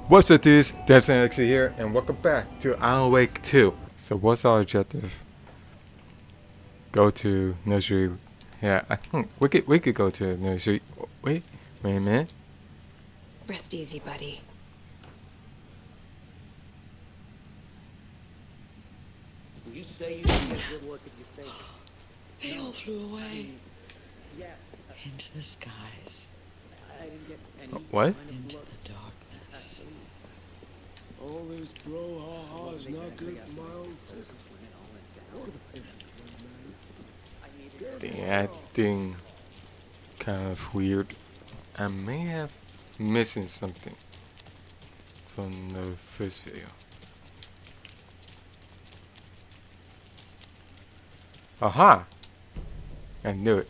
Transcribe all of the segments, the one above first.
What's up dudes, Devin7XDGAMES here, and welcome back to Alan Wake 2. So what's our objective? Go to nursery. Yeah, I think we could go to nursery. Wait a minute. Rest easy, buddy. You say you didn't get a good look at your savings. They all flew away. Yes. Into the skies. I didn't get any What? kind of Into look. the darkness. All this brouhaha is not good for my old taste. Or the fish The acting kind of weird. I may have missing something from the first video. Aha! I knew it.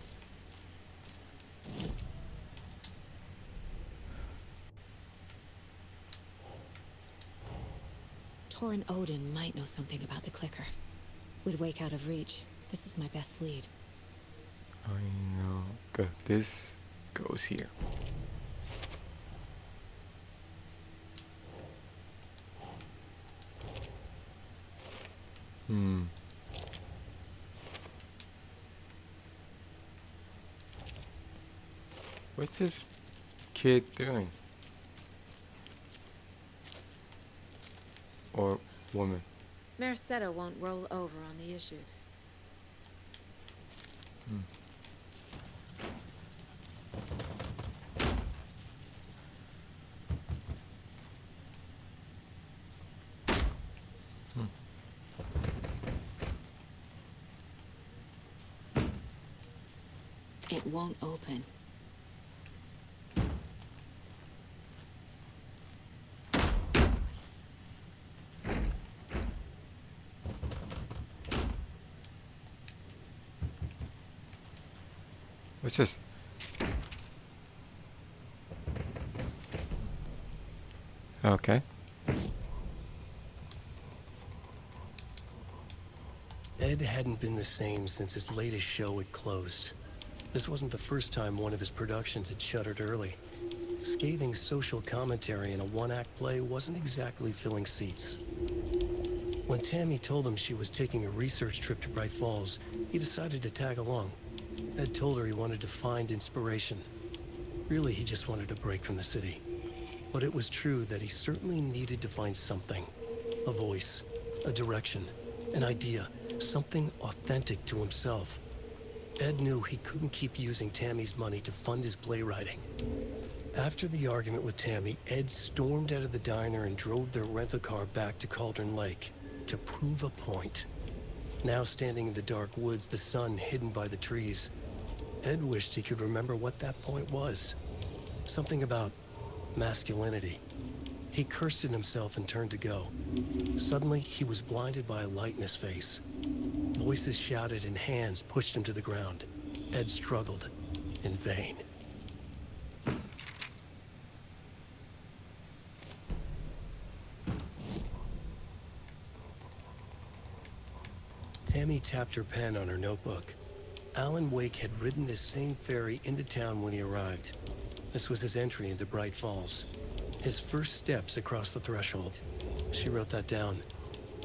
Torrin Odin might know something about the clicker. With Wake out of reach, this is my best lead. I know. Good. This goes here. What's this kid doing? Or woman? Merceda won't roll over on the issues. It won't open. What's this? Okay. Ed hadn't been the same since his latest show had closed. This wasn't the first time one of his productions had shuttered early. Scathing social commentary in a one-act play wasn't exactly filling seats. When Tammy told him she was taking a research trip to Bright Falls, he decided to tag along. Ed told her he wanted to find inspiration. Really, he just wanted a break from the city. But it was true that he certainly needed to find something. A voice, a direction, an idea, something authentic to himself. Ed knew he couldn't keep using Tammy's money to fund his playwriting. After the argument with Tammy, Ed stormed out of the diner and drove their rental car back to Cauldron Lake to prove a point. Now standing in the dark woods, the sun hidden by the trees, Ed wished he could remember what that point was. Something about masculinity. He cursed at himself and turned to go. Suddenly, he was blinded by a light in his face. Voices shouted and hands pushed him to the ground. Ed struggled, in vain. Tammy tapped her pen on her notebook. Alan Wake had ridden this same ferry into town when he arrived. This was his entry into Bright Falls. His first steps across the threshold. She wrote that down.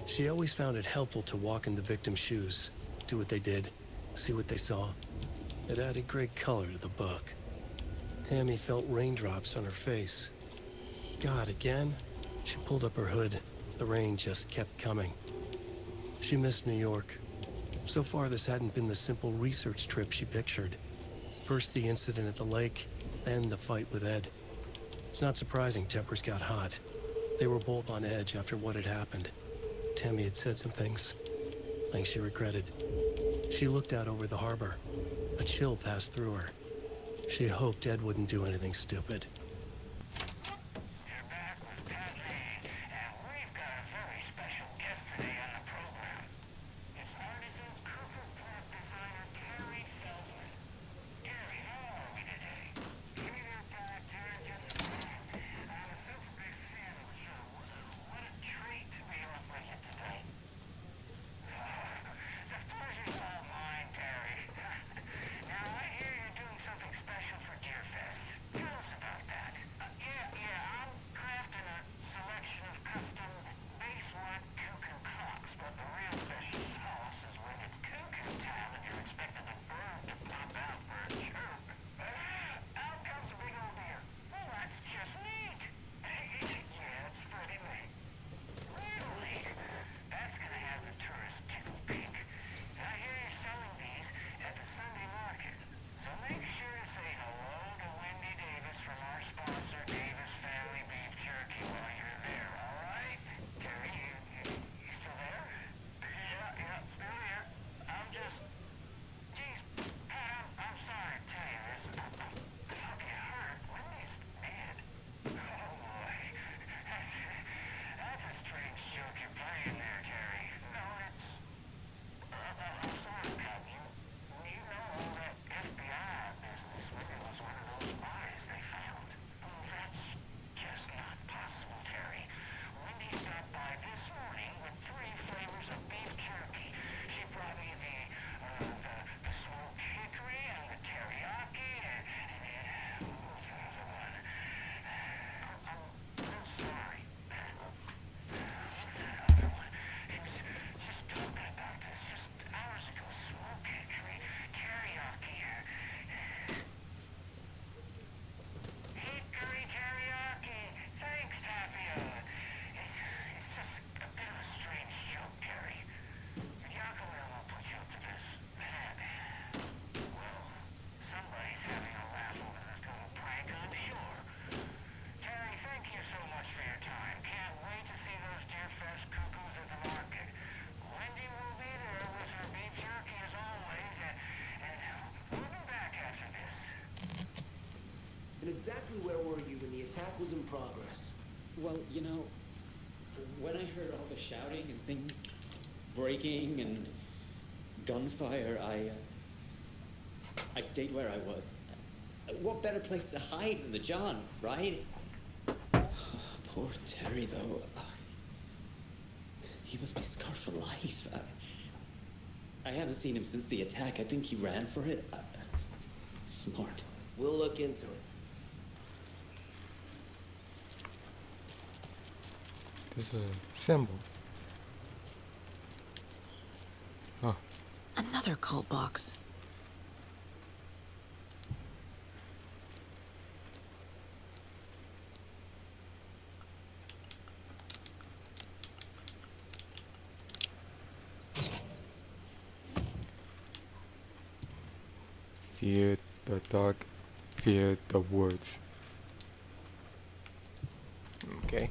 She always found it helpful to walk in the victim's shoes, do what they did, see what they saw. It added great color to the book. Tammy felt raindrops on her face. God, again? She pulled up her hood. The rain just kept coming. She missed New York. So far, this hadn't been the simple research trip she pictured. First the incident at the lake, then the fight with Ed. It's not surprising tempers got hot. They were both on edge after what had happened. Tammy had said some things she regretted. She looked out over the harbor. A chill passed through her. She hoped Ed wouldn't do anything stupid. And exactly where were you when the attack was in progress? Well, you know, when I heard all the shouting and things breaking and gunfire, I stayed where I was. What better place to hide than the John, right? Poor Terry, though. He must be scarred for life. I haven't seen him since the attack. I think he ran for it. Smart. We'll look into it. There's a symbol. Oh, Another cult box. fear the dark, fear the woods. Okay.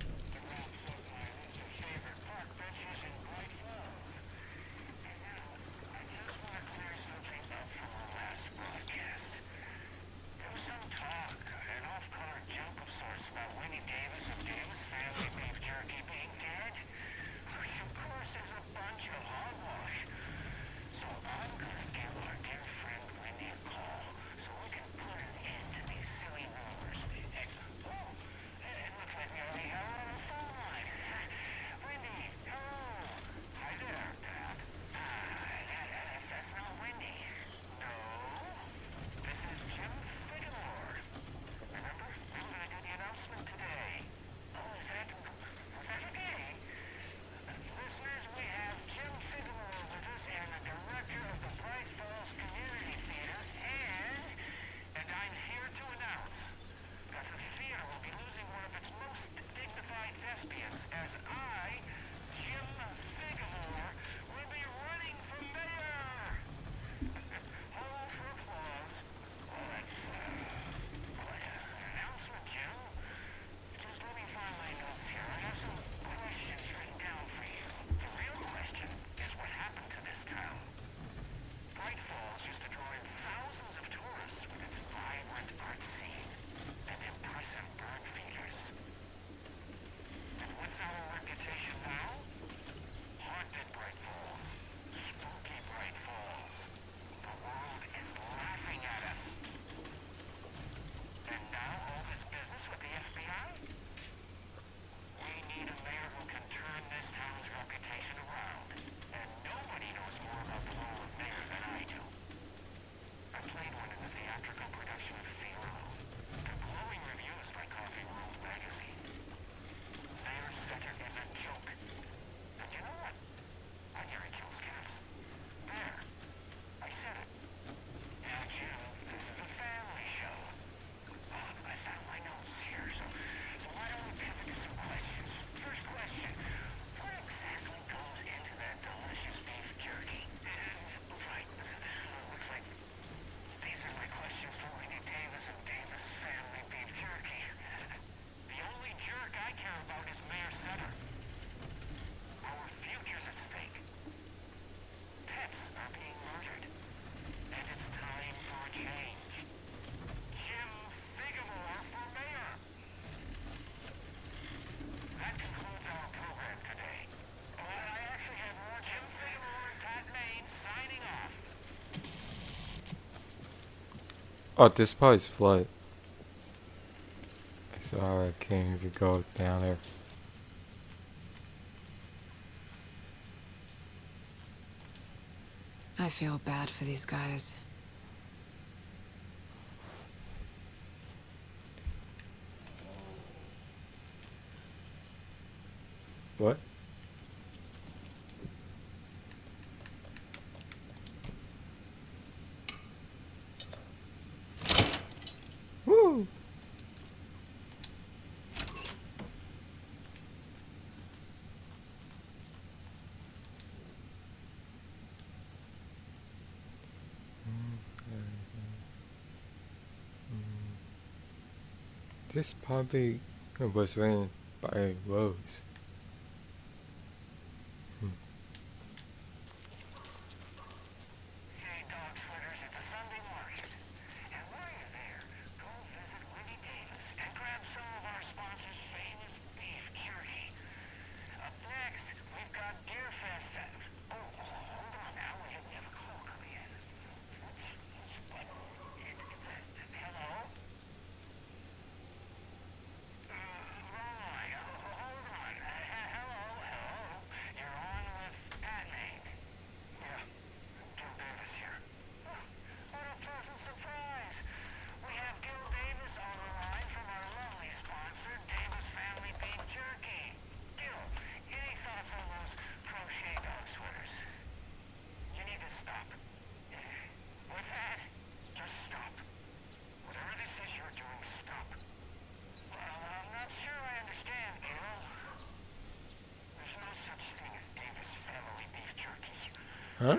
Oh, this part is flooded. So I can't even go down there. I feel bad for these guys. What? Woo! This probably was written by Rose. Hey, dog footers, it's a Sunday market. And while you're there, go visit Winnie Huh?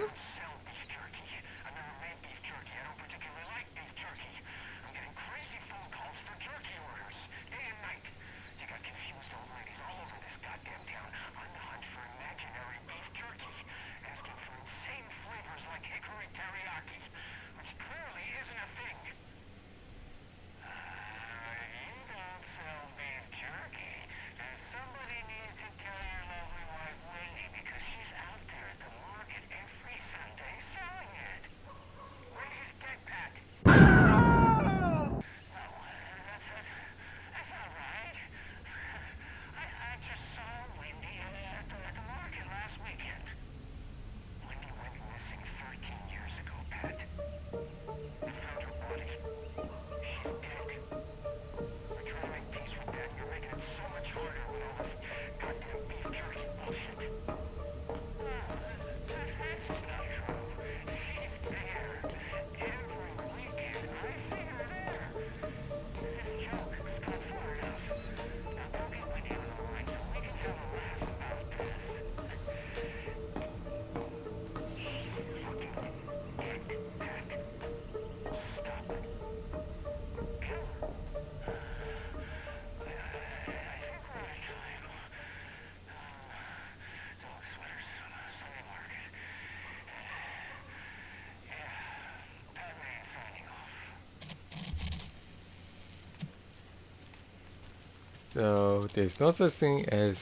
So there's no such thing as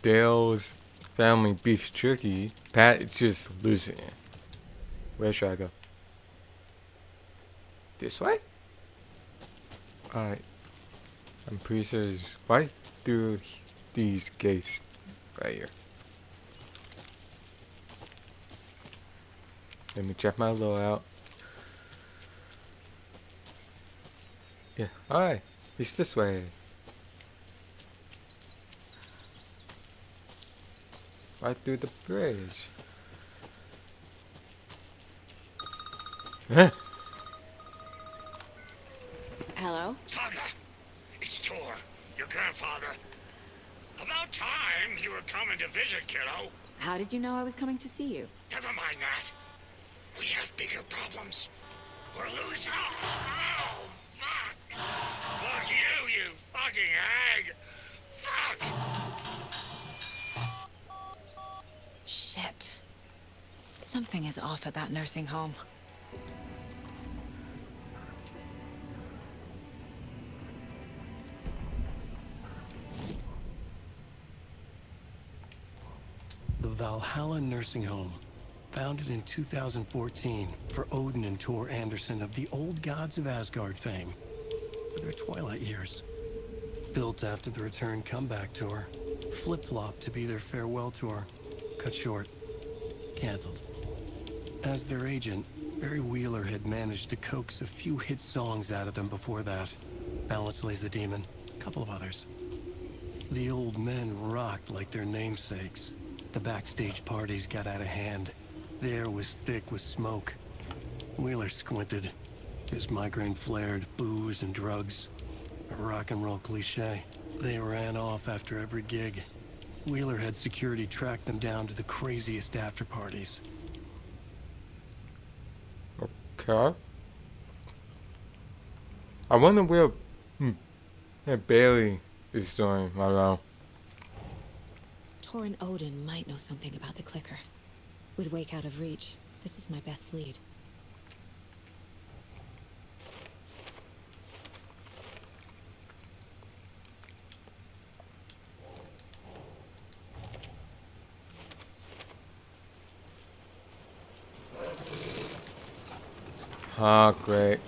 Dale's family beef jerky. Pat is just losing it. Where should I go? This way? Alright. I'm pretty sure it's right through these gates right here. Let me check my loadout. Yeah, alright. It's this way. Right through the bridge. Huh? Hello? Saga, it's Tor, your grandfather. About time you were coming to visit, kiddo. How did you know I was coming to see you? Never mind that. We have bigger problems. We're losing. Oh, fuck. Fuck you, you fucking hag. Fuck. Shit. Something is off at that nursing home. The Valhalla Nursing Home, founded in 2014 for Odin and Tor Anderson of the Old Gods of Asgard fame for their twilight years. Built after the return comeback tour, flip-flopped to be their farewell tour, cut short, canceled. As their agent, Barry Wheeler had managed to coax a few hit songs out of them before that. Balance Lays the Demon, a couple of others. The old men rocked like their namesakes. The backstage parties got out of hand. The air was thick with smoke. Wheeler squinted. His migraine flared, booze and drugs. A rock and roll cliche. They ran off after every gig. Wheeler had security track them down to the craziest after parties. Okay. I wonder where Bailey is doing right now. Tor and Odin might know something about the clicker. With Wake out of reach, this is my best lead. Ah, great.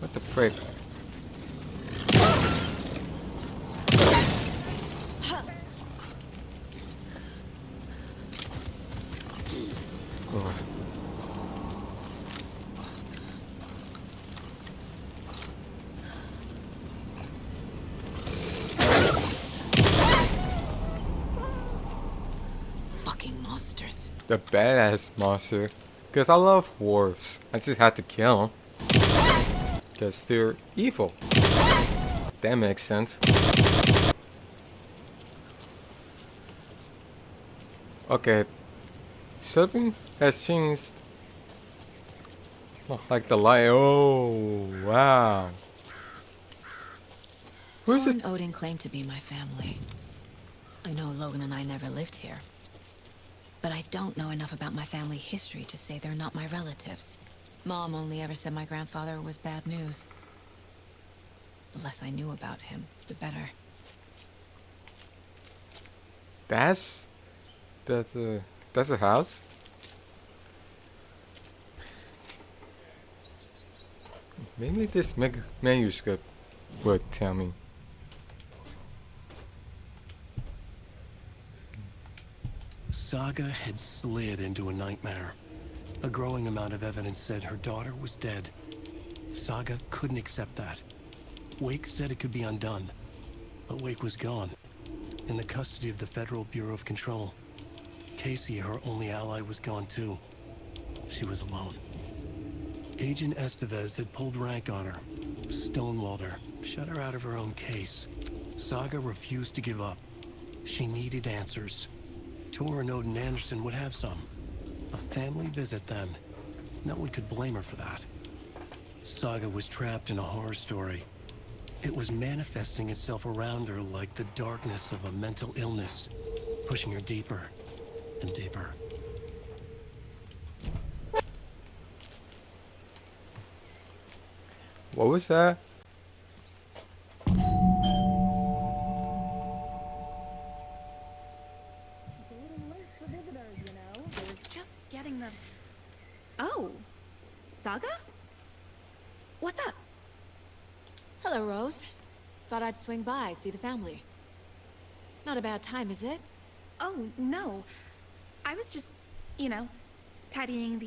What the frick? Oh. Fucking monsters. The badass monster. Because I love dwarves. I just had to kill them. Because they're evil. That makes sense. Okay. Something has changed. Oh, like the light. Oh, wow. Who's Tor it? and Odin claim to be my family. I know Logan and I never lived here. But I don't know enough about my family history to say they're not my relatives. Mom only ever said my grandfather was bad news. The less I knew about him, the better. That's a house. Maybe this manuscript would tell me. Saga had slid into a nightmare. A growing amount of evidence said her daughter was dead. Saga couldn't accept that. Wake said it could be undone, but Wake was gone, in the custody of the Federal Bureau of Control. Casey, her only ally, was gone too. She was alone. Agent Estevez had pulled rank on her, stonewalled her, shut her out of her own case. Saga refused to give up. She needed answers. Tor and Odin Anderson would have some. A family visit then. No one could blame her for that. Saga was trapped in a horror story. It was manifesting itself around her like the darkness of a mental illness, pushing her deeper and deeper. What was that? Just getting the... Oh, Saga? What's up? Hello, Rose. Thought I'd swing by, see the family. Not a bad time, is it? Oh, no. I was just, you know, tidying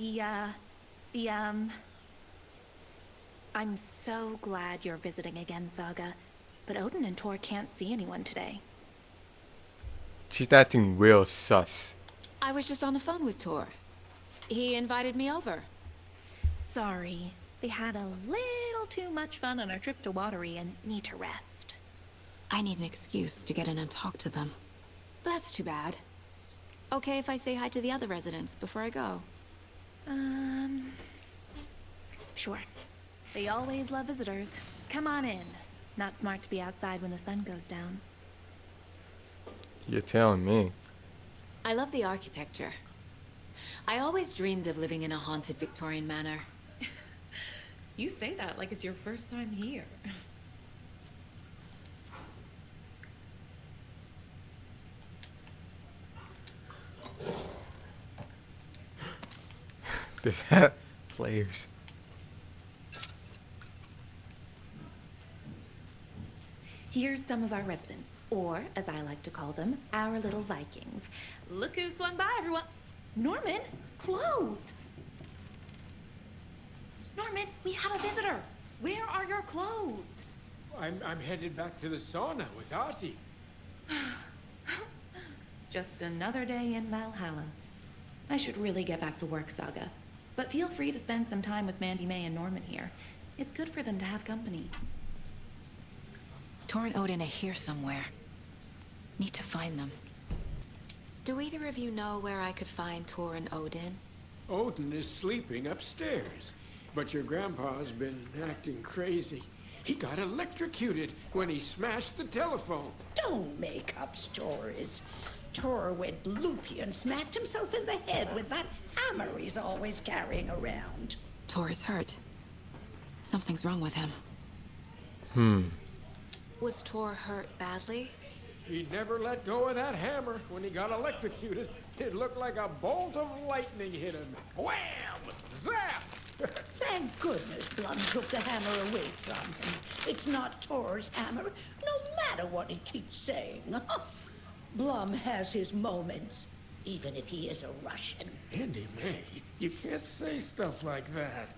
I'm so glad you're visiting again, Saga. But Odin and Tor can't see anyone today. She's acting real sus. I was just on the phone with Tor. He invited me over. Sorry. They had a little too much fun on our trip to Watery and need to rest. I need an excuse to get in and talk to them. That's too bad. Okay if I say hi to the other residents before I go? Sure. They always love visitors. Come on in. Not smart to be outside when the sun goes down. You're telling me. I love the architecture. I always dreamed of living in a haunted Victorian manor. You say that like it's your first time here. The flares. Here's some of our residents, or, as I like to call them, our little Vikings. Look who swung by, everyone. Norman, clothes! Norman, we have a visitor. Where are your clothes? I'm headed back to the sauna with Artie. Just another day in Valhalla. I should really get back to work, Saga. But feel free to spend some time with Mandy May and Norman here. It's good for them to have company. Tor and Odin are here somewhere. Need to find them. Do either of you know where I could find Tor and Odin? Odin is sleeping upstairs, but your grandpa's been acting crazy. He got electrocuted when he smashed the telephone. Don't make up stories. Tor went loopy and smacked himself in the head with that hammer he's always carrying around. Tor is hurt. Something's wrong with him. Was Tor hurt badly? He never let go of that hammer when he got electrocuted. It looked like a bolt of lightning hit him. Wham! Zap! Thank goodness Blum took the hammer away from him. It's not Tor's hammer, no matter what he keeps saying. Blum has his moments, even if he is a Russian. Andy May, you can't say stuff like that.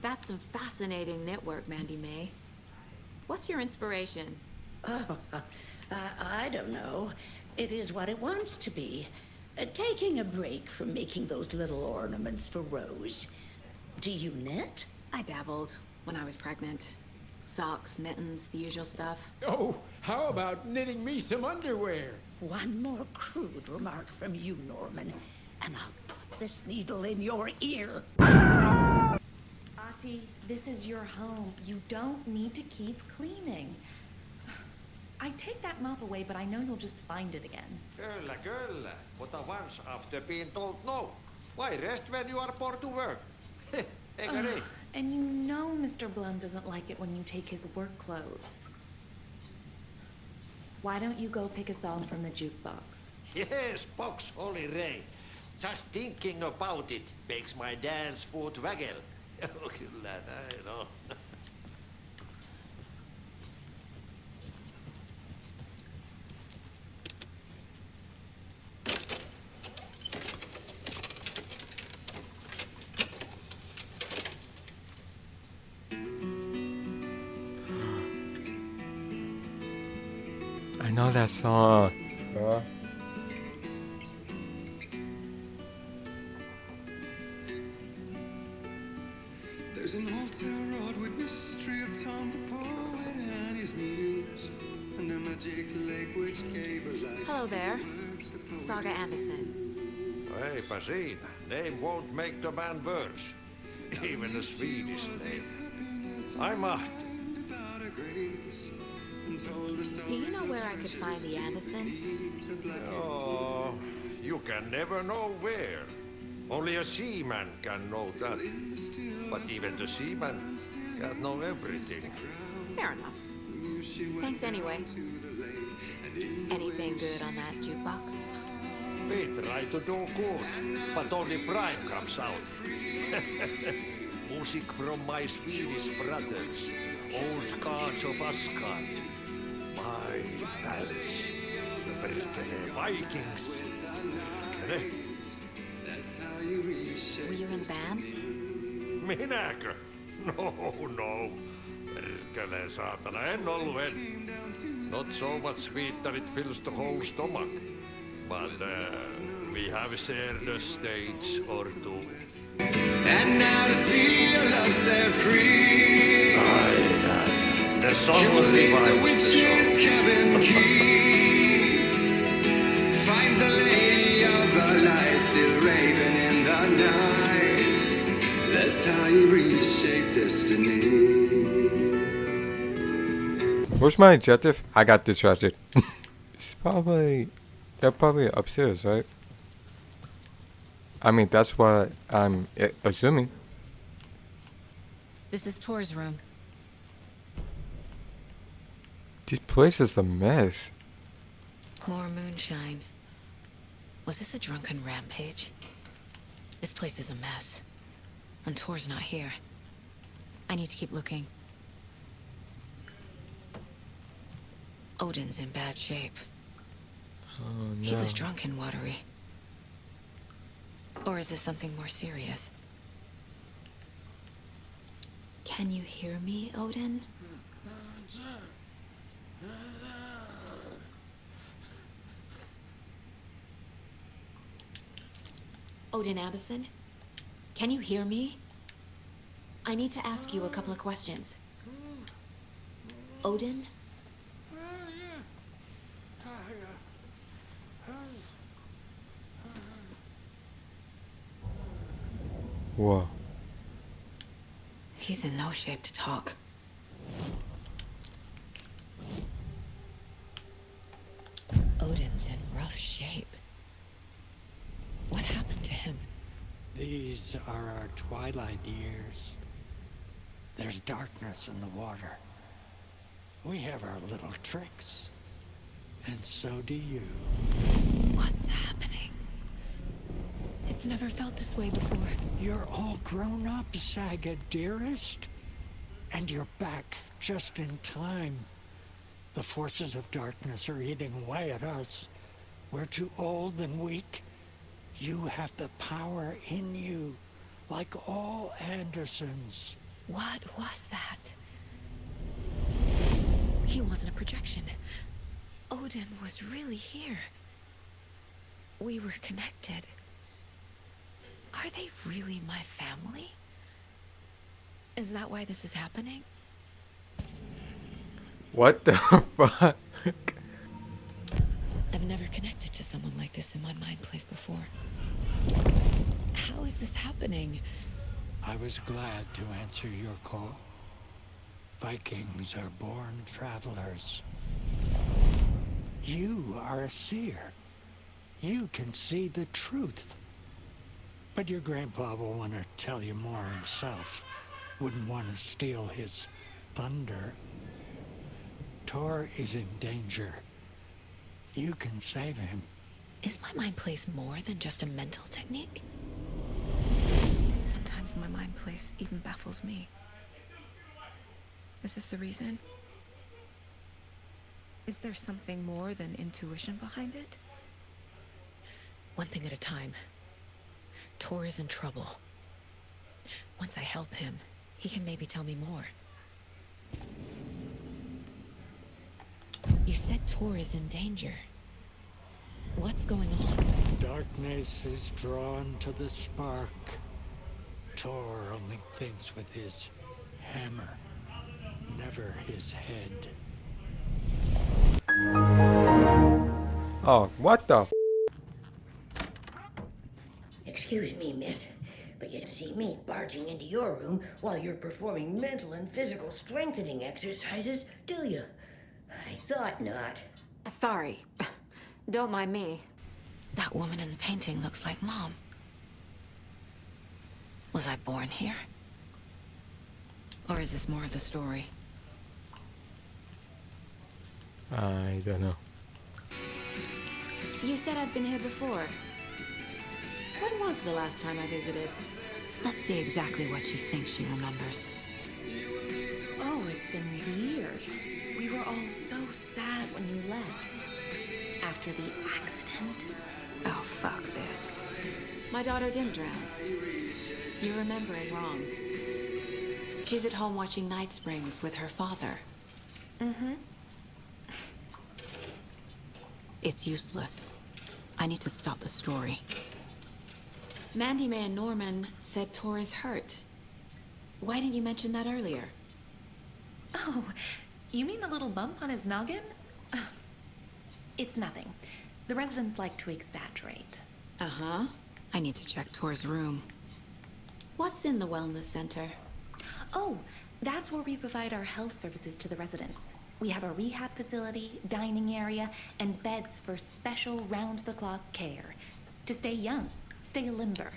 That's some fascinating knitwork, Mandy May. What's your inspiration? Oh, I don't know. It is what it wants to be. Taking a break from making those little ornaments for Rose. Do you knit? I dabbled. when I was pregnant. Socks, mittens, the usual stuff. Oh, how about knitting me some underwear? One more crude remark from you, Norman, and I'll put this needle in your ear. Ati, this is your home. You don't need to keep cleaning. I'd take that mop away, but I know you'll just find it again. Kyllä. Mutta once after being told no. Why rest when you are born to work? Eikö niin? And you know Mr. Blum doesn't like it when you take his work clothes. Why don't you go pick a song from the jukebox? Yes, box Holy Ray. Just thinking about it makes my dance foot waggle. Kyllä näin on. I know that song. There's an old town road with mystery of Tom the poet and his muse, and a magic lake which gave a life. Hello there. Saga Anderson. Eipä siinä. Name won't make the man worse. Even a Swedish name. I'm Martin. Do you know where I could find the Andersons? Oh, you can never know where. Only a seaman can know that. But even the seaman can't know everything. Fair enough. Thanks anyway. Anything good on that jukebox? We try to do good, but only prime comes out. Music from my Swedish brothers, old gods of Asgard. My palace, the perkele Vikings. Perkele. Were you in the band? Minäkö? No. Perkele saatana, en ollut en. Not so much sweet that it fills the whole stomach. But we have shared a stage or two. And now to see your love set free. Aye. The song revives the soul. Cabin key. Find the lady of the light still raving in the night. That's how you reshape destiny. Where's my objective? I got distracted. They're probably upstairs, right? I mean, that's what I'm assuming. This is Tor's room. This place is a mess. More moonshine. Was this a drunken rampage? This place is a mess. And Tor's not here. I need to keep looking. Odin's in bad shape. Oh no. He was drunk and watery. Or is this something more serious? Can you hear me, Odin? Odin Anderson? Can you hear me? I need to ask you a couple of questions. Odin? Whoa. He's in no shape to talk. Odin's in rough shape. What happened to him? These are our twilight years. There's darkness in the water. We have our little tricks. And so do you. What's happening? It's never felt this way before. You're all grown up, Saga, dearest. And you're back just in time. The forces of darkness are eating away at us. We're too old and weak. You have the power in you, like all Andersons. What was that? He wasn't a projection. Odin was really here. We were connected. Are they really my family? Is that why this is happening? What the fuck? I've never connected to someone like this in my mind place before. How is this happening? I was glad to answer your call. Vikings are born travelers. You are a seer. You can see the truth. But your grandpa will want to tell you more himself. Wouldn't want to steal his thunder. Tor is in danger. You can save him. Is my mind place more than just a mental technique? Sometimes my mind place even baffles me. Is this the reason? Is there something more than intuition behind it? One thing at a time. Tor is in trouble. Once I help him, he can maybe tell me more. You said Tor is in danger. What's going on? Darkness is drawn to the spark. Tor only thinks with his hammer, never his head. Oh, what the? Excuse me, miss, but you see me barging into your room while you're performing mental and physical strengthening exercises, do you? I thought not. Sorry. Don't mind me. That woman in the painting looks like Mom. Was I born here? Or is this more of the story? I don't know. You said I'd been here before. When was the last time I visited? Let's see exactly what she thinks she remembers. Oh, it's been years. We were all so sad when you left. After the accident. Oh, fuck this. My daughter didn't drown. You're remembering wrong. She's at home watching Night Springs with her father. Mm-hmm. It's useless. I need to stop the story. Mandy May and Norman said Tor is hurt. Why didn't you mention that earlier? Oh, you mean the little bump on his noggin? It's nothing. The residents like to exaggerate. Uh-huh. I need to check Tor's room. What's in the wellness center? Oh, that's where we provide our health services to the residents. We have a rehab facility, dining area, and beds for special round-the-clock care. To stay young, stay limber.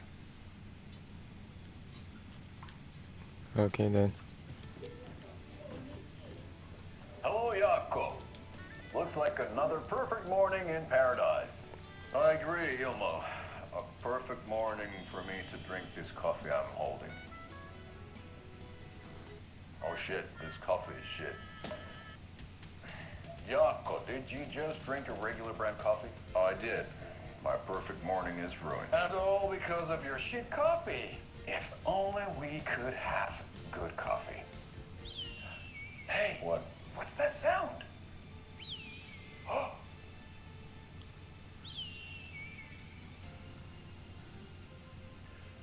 Okay then. Hello, Jaakko. Looks like another perfect morning in paradise. I agree, Ilmo. A perfect morning for me to drink this coffee I'm holding. Oh shit, this coffee is shit. Jaakko, did you just drink a regular brand coffee? I did. My perfect morning is ruined. And all because of your shit coffee. If only we could have good coffee. Hey, what? What's that sound? Oh.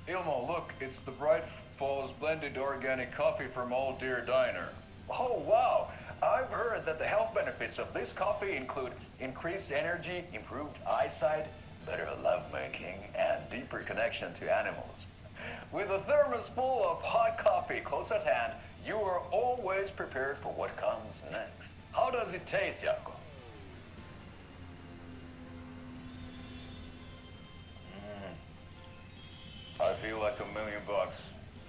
Ilmo, look, it's the Bright Falls blended organic coffee from Old Deer Diner. Oh, wow. I've heard that the health benefits of this coffee include increased energy, improved eyesight, better lovemaking, and deeper connection to animals. With a thermos full of hot coffee close at hand, you are always prepared for what comes next. How does it taste, Jaakko? I feel like $1 million.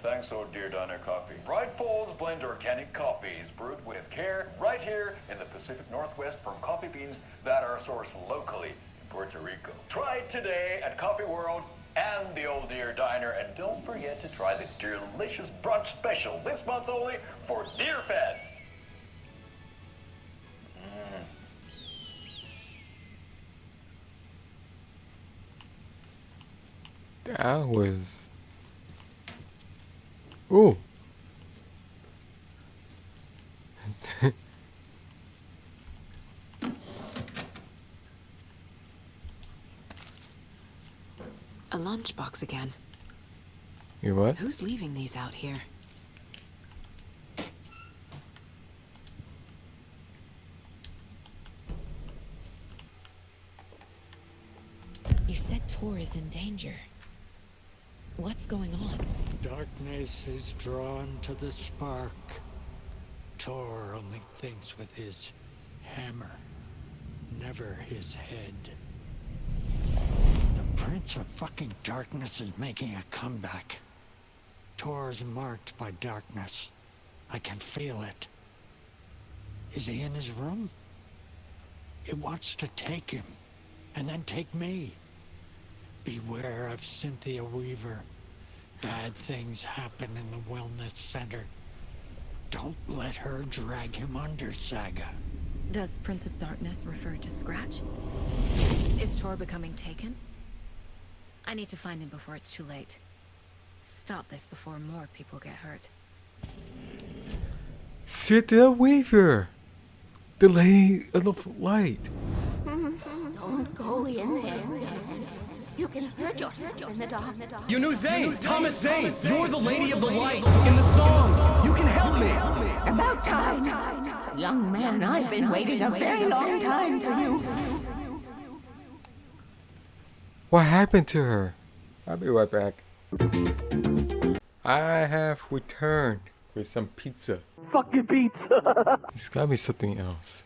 Thanks, Old Deer Diner Coffee. Bright Falls Blend Organic Coffee is brewed with care right here in the Pacific Northwest from coffee beans that are sourced locally in Puerto Rico. Try it today at Coffee World and the Old Deer Diner, and don't forget to try the delicious brunch special this month only for Deer Fest. That was. Ooh. A lunchbox again. You what? Who's leaving these out here? Tor is in danger. What's going on? Darkness is drawn to the spark. Tor only thinks with his hammer, never his head. The Prince of fucking Darkness is making a comeback. Tor's marked by darkness. I can feel it. Is he in his room? It wants to take him, and then take me. Beware of Cynthia Weaver. Bad things happen in the wellness center. Don't let her drag him under, Saga. Does Prince of Darkness refer to Scratch? Is Tor becoming taken? I need to find him before it's too late. Stop this before more people get hurt. Cynthia Weaver, the Lady of the Light. Don't go in there. You can hurt yourself in the dark. You knew Zane, Thomas Zane. You're the Lady of the Light in the song. You can help me. About time. Young man, I've been waiting a very long time for you. What happened to her? I'll be right back. I have returned with some pizza. Fucking pizza. There's gotta be something else.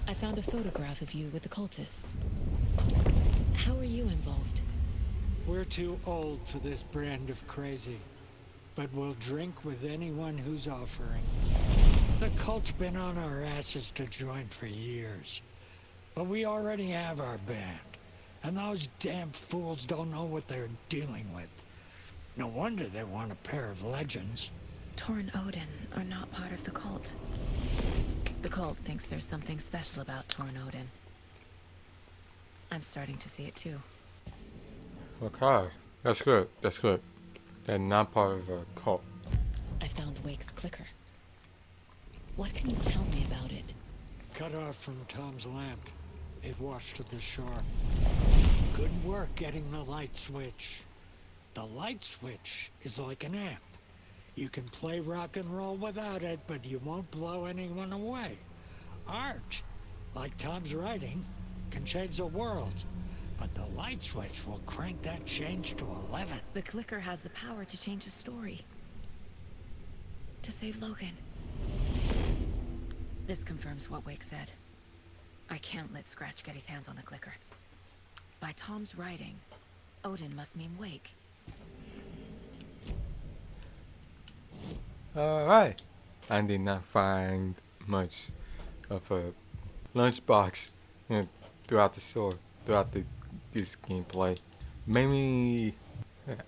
I found a photograph of you with the cultists. How are you involved? We're too old for this brand of crazy, but we'll drink with anyone who's offering. The cult's been on our asses to join for years, but we already have our band, and those damn fools don't know what they're dealing with. No wonder they want a pair of legends. Tor and Odin are not part of the cult. The cult thinks there's something special about Tor and Odin. I'm starting to see it too. Okay, that's good. That's good. They're not part of a cult. I found Wake's clicker. What can you tell me about it? Cut off from Tom's lamp. It washed to the shore. Good work getting the light switch. The light switch is like an amp. You can play rock and roll without it, but you won't blow anyone away. Art, like Tom's writing, can change the world, but the light switch will crank that change to 11. The clicker has the power to change the story. To save Logan. This confirms what Wake said. I can't let Scratch get his hands on the clicker. By Tom's writing, Odin must mean Wake. Alright. I did not find much of a lunchbox throughout the store, throughout this gameplay. Maybe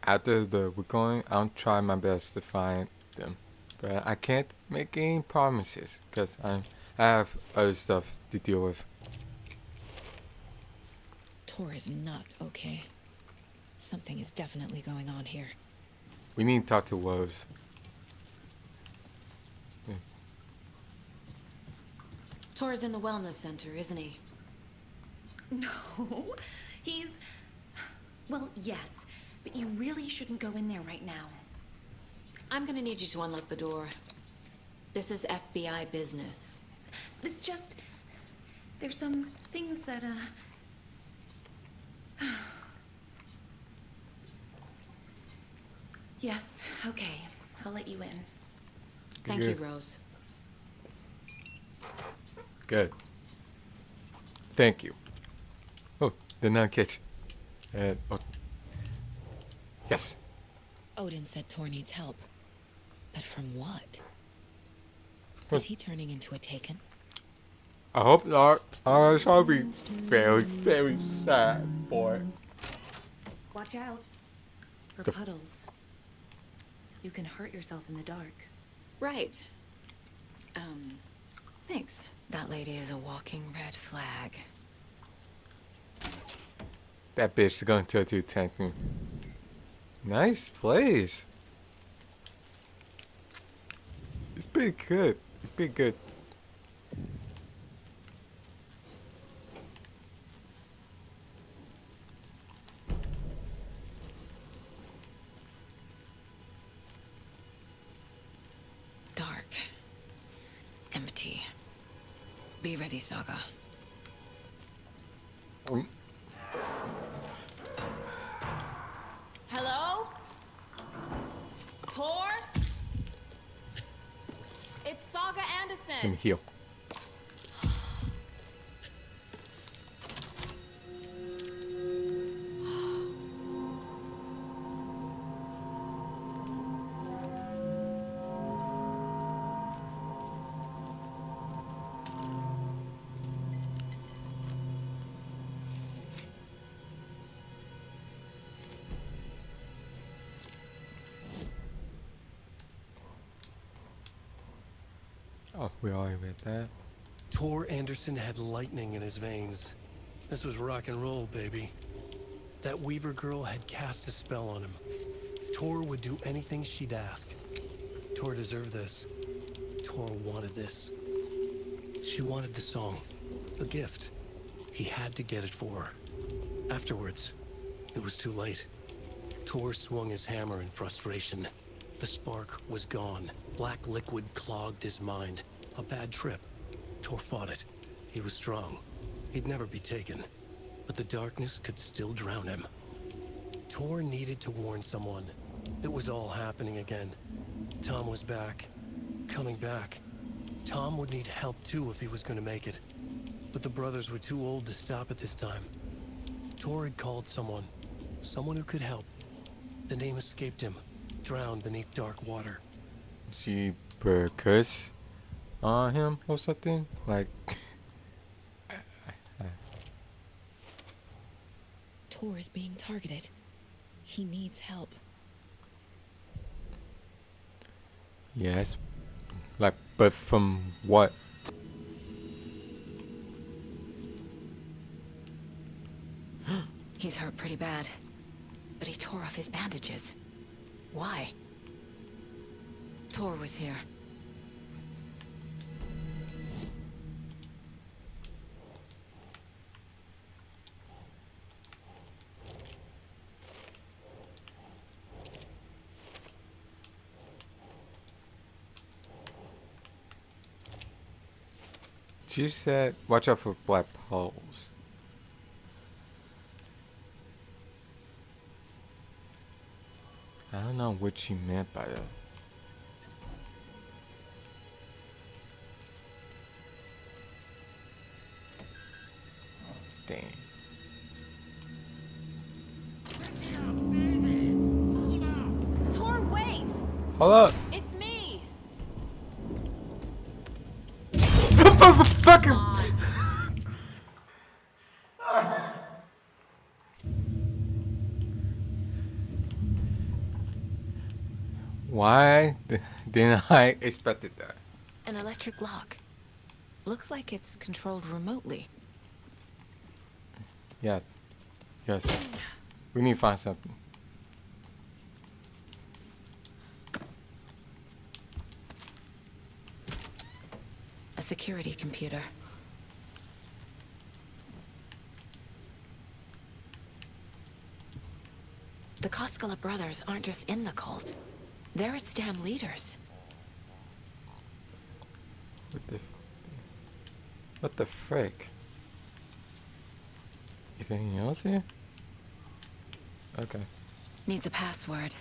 after the recording, I'll try my best to find them. But I can't make any promises because I have other stuff to deal with. Tor is not okay. Something is definitely going on here. We need to talk to Rose. Yes. Tor's in the wellness center, isn't he? No, he's... Well, yes, but you really shouldn't go in there right now. I'm gonna need you to unlock the door. This is FBI business. It's just... There's some things that, Yes, okay. I'll let you in. Thank you, Rose. Good. Thank you. Oh, did not catch. Oh. Yes. Odin said Tor needs help. But from what? What? Is he turning into a Taken? I hope not. I'll be very, very sad, boy. Watch out for The- puddles. You can hurt yourself in the dark. Right. Thanks. That lady is a walking red flag. That bitch is going to tank me. Nice place. It's pretty good. It's pretty good. Dark. Empty. Be ready, Saga. Saga Let me Anderson. heal. Oh, we already read that. Tor Anderson had lightning in his veins. This was rock and roll, baby. That Weaver girl had cast a spell on him. Tor would do anything she'd ask. Tor deserved this. Tor wanted this. She wanted the song. A gift. He had to get it for her. Afterwards, it was too late. Tor swung his hammer in frustration. The spark was gone. Black liquid clogged his mind. A bad trip. Tor fought it. He was strong. He'd never be taken. But the darkness could still drown him. Tor needed to warn someone. It was all happening again. Tom was back. Coming back. Tom would need help too if he was going to make it. But the brothers were too old to stop at this time. Tor had called someone. Someone who could help. The name escaped him. Drowned beneath dark water. She put a curse on him or something? Like... Tor is being targeted. He needs help. Yes. Like, but from what? He's hurt pretty bad. But he tore off his bandages. Why? Tor was here. She said, watch out for black holes. I don't know what she meant by that. Dang. Tor, wait! Hold up! It's me! Fucking! Why didn't I expected that? An electric lock. Looks like it's controlled remotely. Yeah. Yes. We need to find something. A security computer. The Koskela brothers aren't just in the cult. They're its damn leaders. What the frick? Is there anything else here? Okay. Needs a password.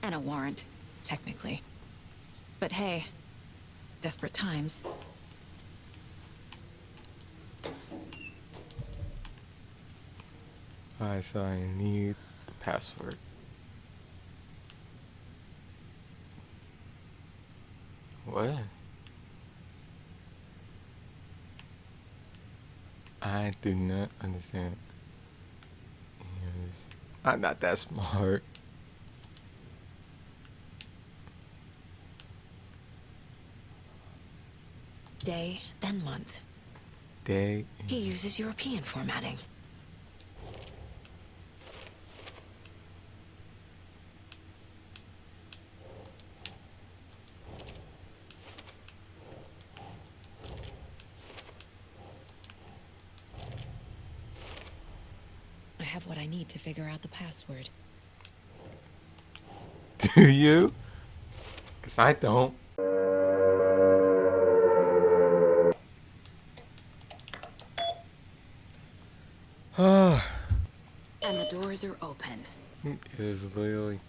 And a warrant, technically. But hey, desperate times. Alright, so I need the password. What? I do not understand. Yes. I'm not that smart. Day, then month. Day. He uses European formatting. I have what I need to figure out the password. Do you? 'Cause I don't. And the doors are open. It is literally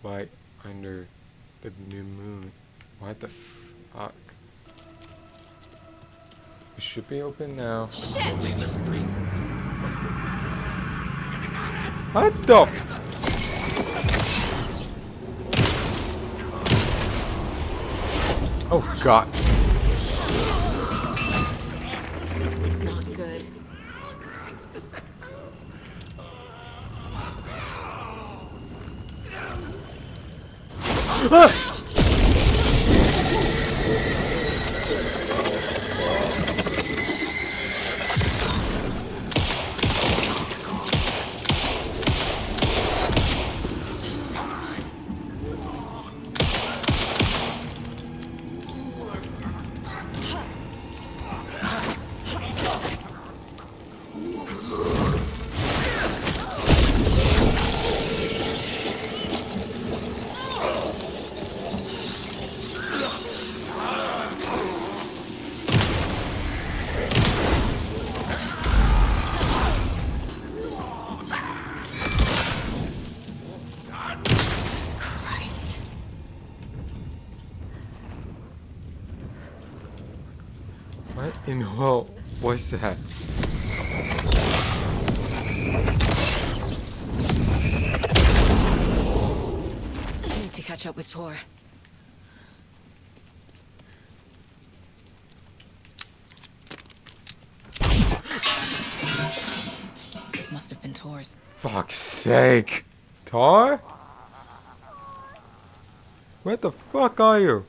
right under The new moon. What the fuck? It should be open now. What the? Oh god. Not good. Ah! Jesus Christ. What in the world was that? I need to catch up with Tor. This must have been Tor's. Fuck's sake. Tar? Where the fuck are you?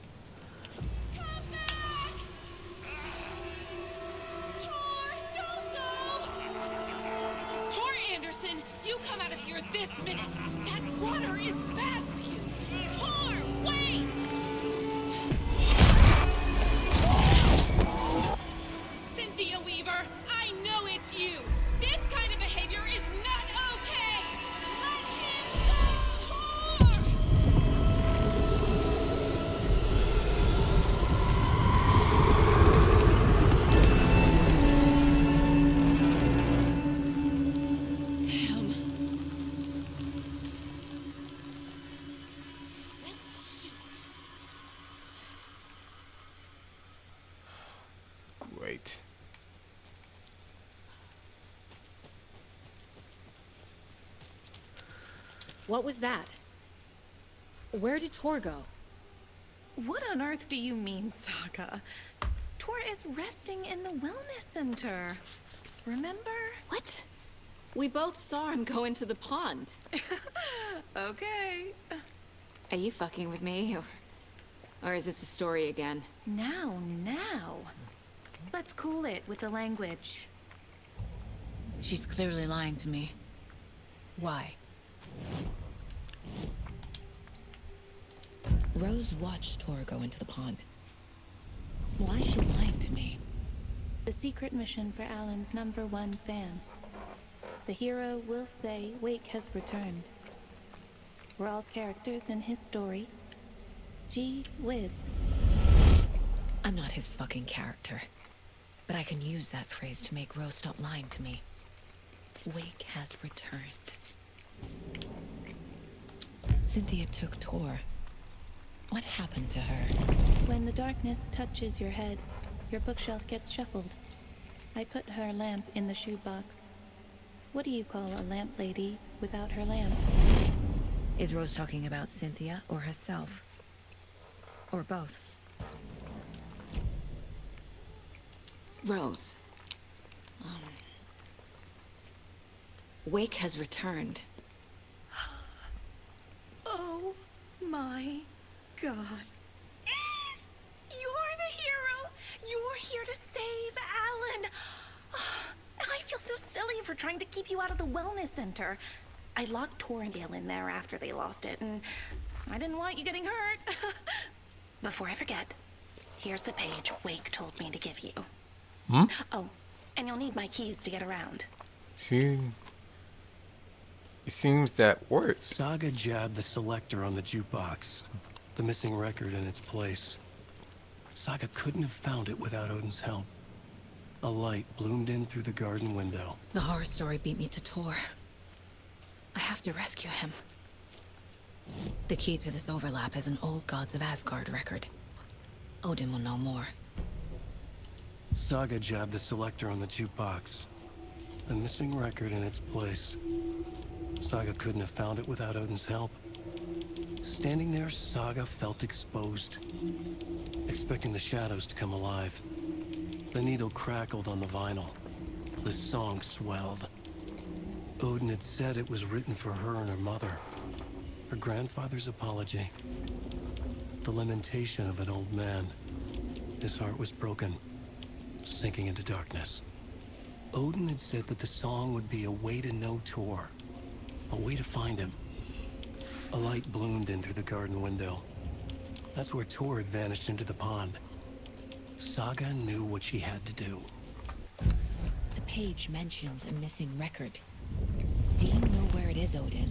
Tor Anderson, you come out of here this minute. That water is bad for you. Tor, wait! Cynthia Weaver, I know it's you. This kind of behavior is not okay. Let him go, Tor! Damn. Great. What was that? Where did Tor go? What on earth do you mean, Saga? Tor is resting in the wellness center. Remember? What? We both saw him go into the pond. Okay. Are you fucking with me? Or is this a story again? Now. Let's cool it with the language. She's clearly lying to me. Why? Rose watched Tor go into the pond. Why is she lying to me? The secret mission for Alan's #1 fan. The hero will say Wake has returned. We're all characters in his story. Gee whiz. I'm not his fucking character. But I can use that phrase to make Rose stop lying to me. Wake has returned. Cynthia took Tor. What happened to her? When the darkness touches your head, your bookshelf gets shuffled. I put her lamp in the shoebox. What do you call a lamp lady without her lamp? Is Rose talking about Cynthia or herself? Or both? Rose. Wake has returned. Oh my God. You're the hero! You're here to save Alan! I feel so silly for trying to keep you out of the wellness center. I locked Tor and Gale in there after they lost it, and I didn't want you getting hurt. Before I forget, here's the page Wake told me to give you. Hmm? Oh, and you'll need my keys to get around. It seems that works. Saga jabbed the selector on the jukebox, the missing record in its place. Saga couldn't have found it without Odin's help. A light bloomed in through the garden window. The horror story beat me to Tor. I have to rescue him. The key to this overlap is an old Gods of Asgard record. Odin will know more. Saga jabbed the selector on the jukebox. The missing record in its place. Saga couldn't have found it without Odin's help. Standing there, Saga felt exposed, expecting the shadows to come alive. The needle crackled on the vinyl. The song swelled. Odin had said it was written for her and her mother. Her grandfather's apology. The lamentation of an old man. His heart was broken, sinking into darkness. Odin had said that the song would be a way to know Tor, a way to find him. A light bloomed in through the garden window. That's where Tor had vanished into the pond. Saga knew what she had to do. The page mentions a missing record. Do you know where it is, Odin?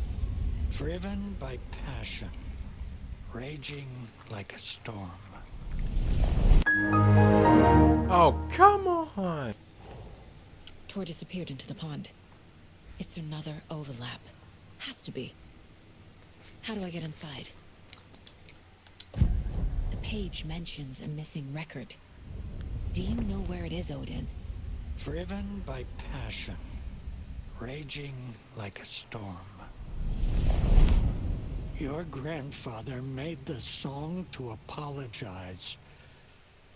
Driven by passion, raging like a storm. Oh, come on! Tor disappeared into the pond. It's another overlap. Has to be. How do I get inside? The page mentions a missing record. Do you know where it is, Odin? Driven by passion, raging like a storm. Your grandfather made the song to apologize.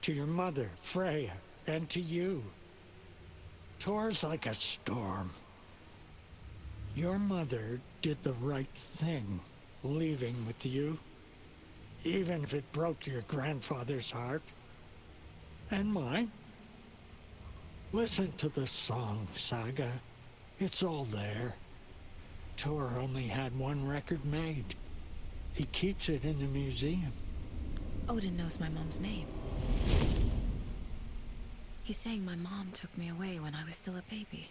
To your mother, Freya, and to you. Tor's like a storm. Your mother did the right thing, leaving with you. Even if it broke your grandfather's heart. And mine. Listen to the song, Saga. It's all there. Tor only had one record made. He keeps it in the museum. Odin knows my mom's name. He's saying my mom took me away when I was still a baby.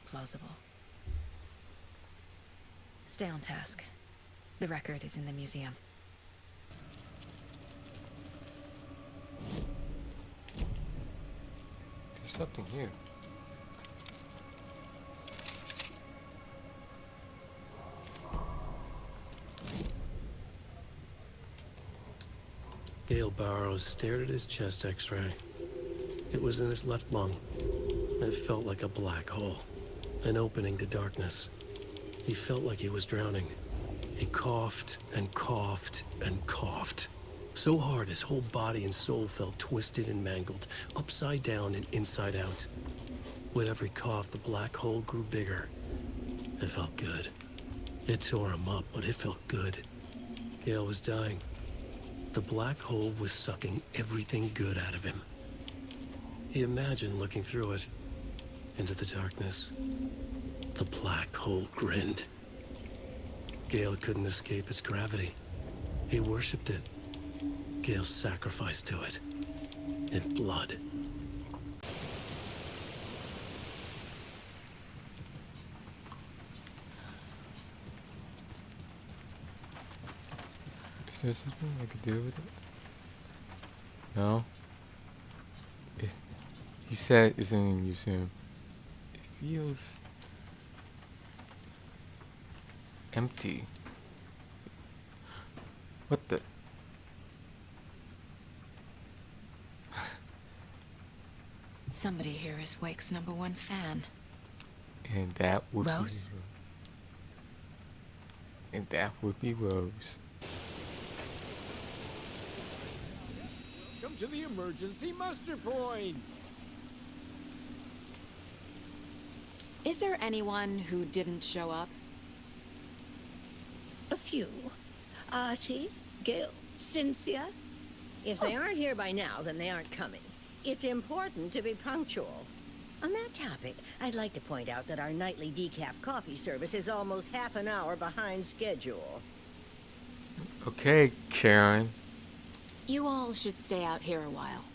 Plausible. Stay on task. The record is in the museum. There's something here. Gale Barrows stared at his chest x-ray. It was in his left lung. It felt like a black hole, an opening to darkness. He felt like he was drowning. He coughed and coughed and coughed. So hard his whole body and soul felt twisted and mangled, upside down and inside out. With every cough, the black hole grew bigger. It felt good. It tore him up, but it felt good. Gale was dying. The black hole was sucking everything good out of him. He imagined looking through it, into the darkness. The black hole grinned. Gale couldn't escape its gravity. He worshipped it. Gale sacrificed to it. In blood. Is there something I could do with it? No? He said it's in the museum. It feels empty. What the? Somebody here is Wake's #1 fan. And that would Rose? And that would be Rose. Come to the emergency muster point. Is there anyone who didn't show up? A few. Artie, Gil, Cynthia. If they aren't here by now, then they aren't coming. It's important to be punctual. On that topic, I'd like to point out that our nightly decaf coffee service is almost half an hour behind schedule. Okay, Karen. You all should stay out here a while.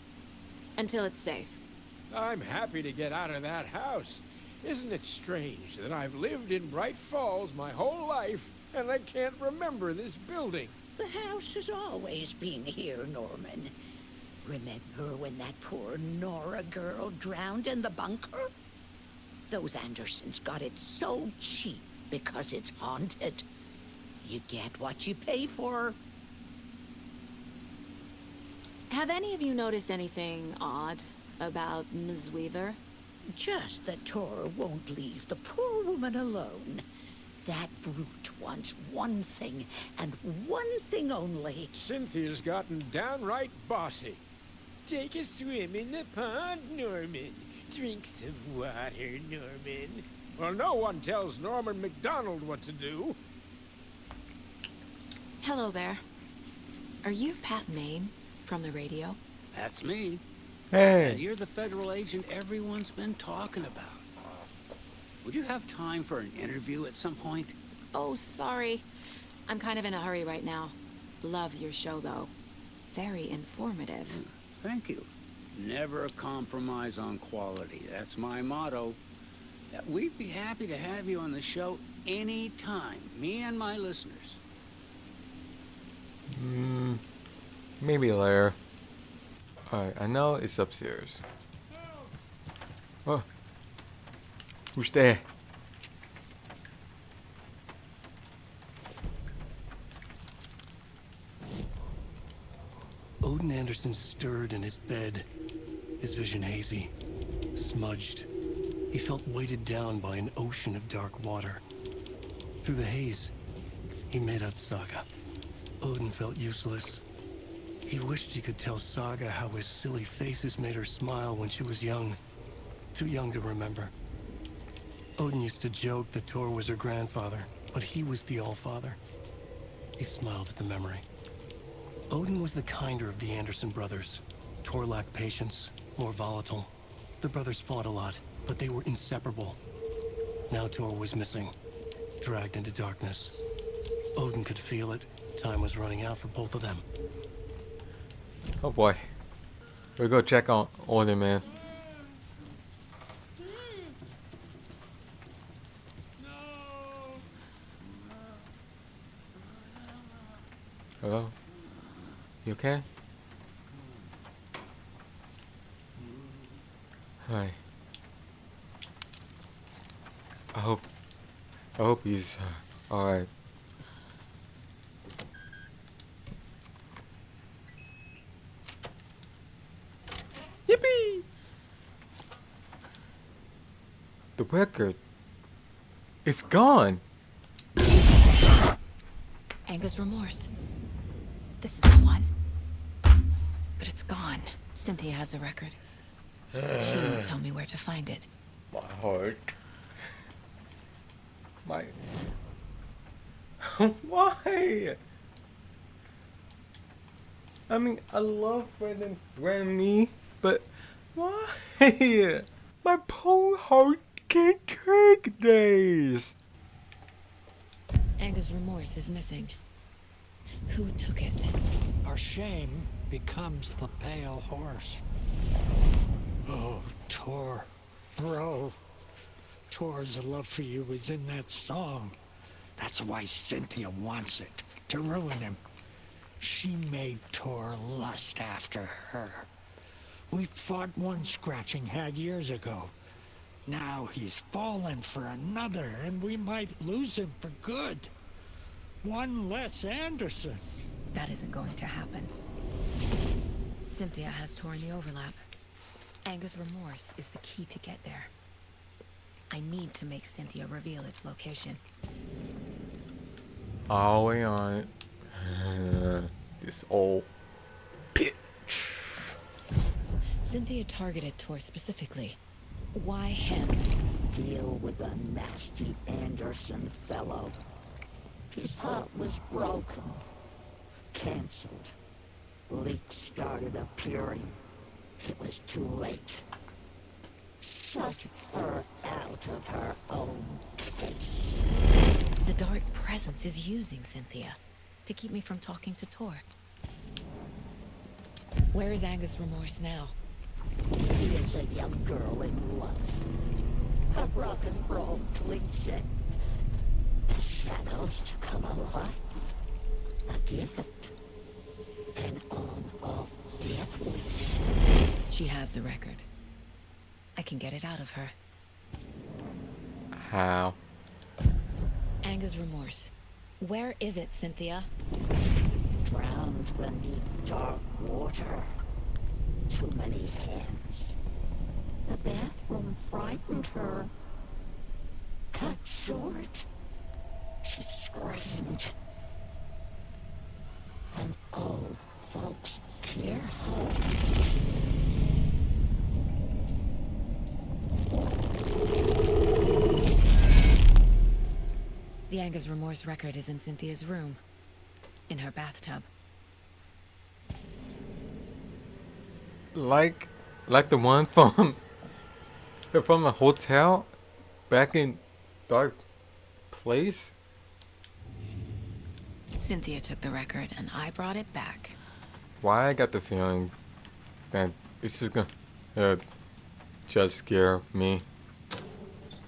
Until it's safe. I'm happy to get out of that house. Isn't it strange that I've lived in Bright Falls my whole life and I can't remember this building? The house has always been here, Norman. Remember when that poor Nora girl drowned in the bunker? Those Andersons got it so cheap because it's haunted. You get what you pay for. Have any of you noticed anything odd about Ms. Weaver? Just that Tor won't leave the poor woman alone. That brute wants one thing, and one thing only. Cynthia's gotten downright bossy. Take a swim in the pond, Norman. Drink some water, Norman. Well, no one tells Norman McDonald what to do. Hello there. Are you Pat Maine from the radio? That's me. Hey. And you're the federal agent everyone's been talking about. Would you have time for an interview at some point? Oh, sorry. I'm kind of in a hurry right now. Love your show, though. Very informative. Thank you. Never compromise on quality. That's my motto. We'd be happy to have you on the show anytime. Me and my listeners. Maybe later. Alright, I know it's upstairs. Oh. Who's there? Odin Anderson stirred in his bed, his vision hazy, smudged. He felt weighted down by an ocean of dark water. Through the haze, he made out Saga. Odin felt useless. He wished he could tell Saga how his silly faces made her smile when she was young. Too young to remember. Odin used to joke that Tor was her grandfather, but he was the Allfather. He smiled at the memory. Odin was the kinder of the Anderson brothers. Tor lacked patience, more volatile. The brothers fought a lot, but they were inseparable. Now Tor was missing, dragged into darkness. Odin could feel it. Time was running out for both of them. Oh boy. We'll go check on Odin, man. Hello? You okay? Hi. I hope he's alright. Yippee! The record. It's gone. Anger's remorse. This is the one. But it's gone. Cynthia has the record. She will tell me where to find it. My heart. My... Why? I mean, I love Fred and Remy, but why? My poor heart can't take this. Anger's remorse is missing. Who took it? Our shame becomes the pale horse. Oh, Tor, bro. Tor's love for you is in that song. That's why Cynthia wants it, to ruin him. She made Tor lust after her. We fought one scratching hag years ago. Now he's fallen for another, and we might lose him for good. One less Anderson. That isn't going to happen. Cynthia has Tor in the overlap. Anger's remorse is the key to get there. I need to make Cynthia reveal its location. All the way on it. This old bitch. Cynthia targeted Tor specifically. Why him? Deal with the nasty Anderson fellow. His heart was broken. Cancelled. Leaks started appearing. It was too late. Shut her out of her own case. The dark presence is using Cynthia to keep me from talking to Tor. Where is Anger's remorse now? He is a young girl in love. A rock and roll cliche. The shadows to come alive. A gift. An on-off death wish. She has the record. I can get it out of her. How? Anger's remorse. Where is it, Cynthia? Drowned beneath dark water. Too many hands. The bathroom frightened her. Cut short. She screamed. And old folks care home. The Anger's Remorse record is in Cynthia's room. In her bathtub. Like the one from a hotel back in Dark Place? Cynthia took the record and I brought it back. Why I got the feeling that this is gonna just scare me.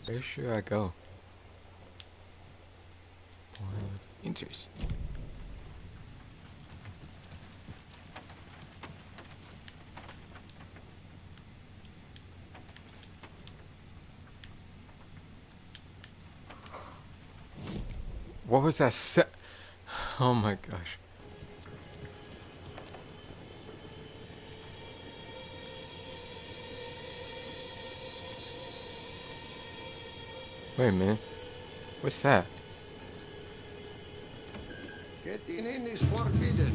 Where should I go? Interest. What was that set? Oh my gosh. Wait a minute. What's that? Getting in is forbidden,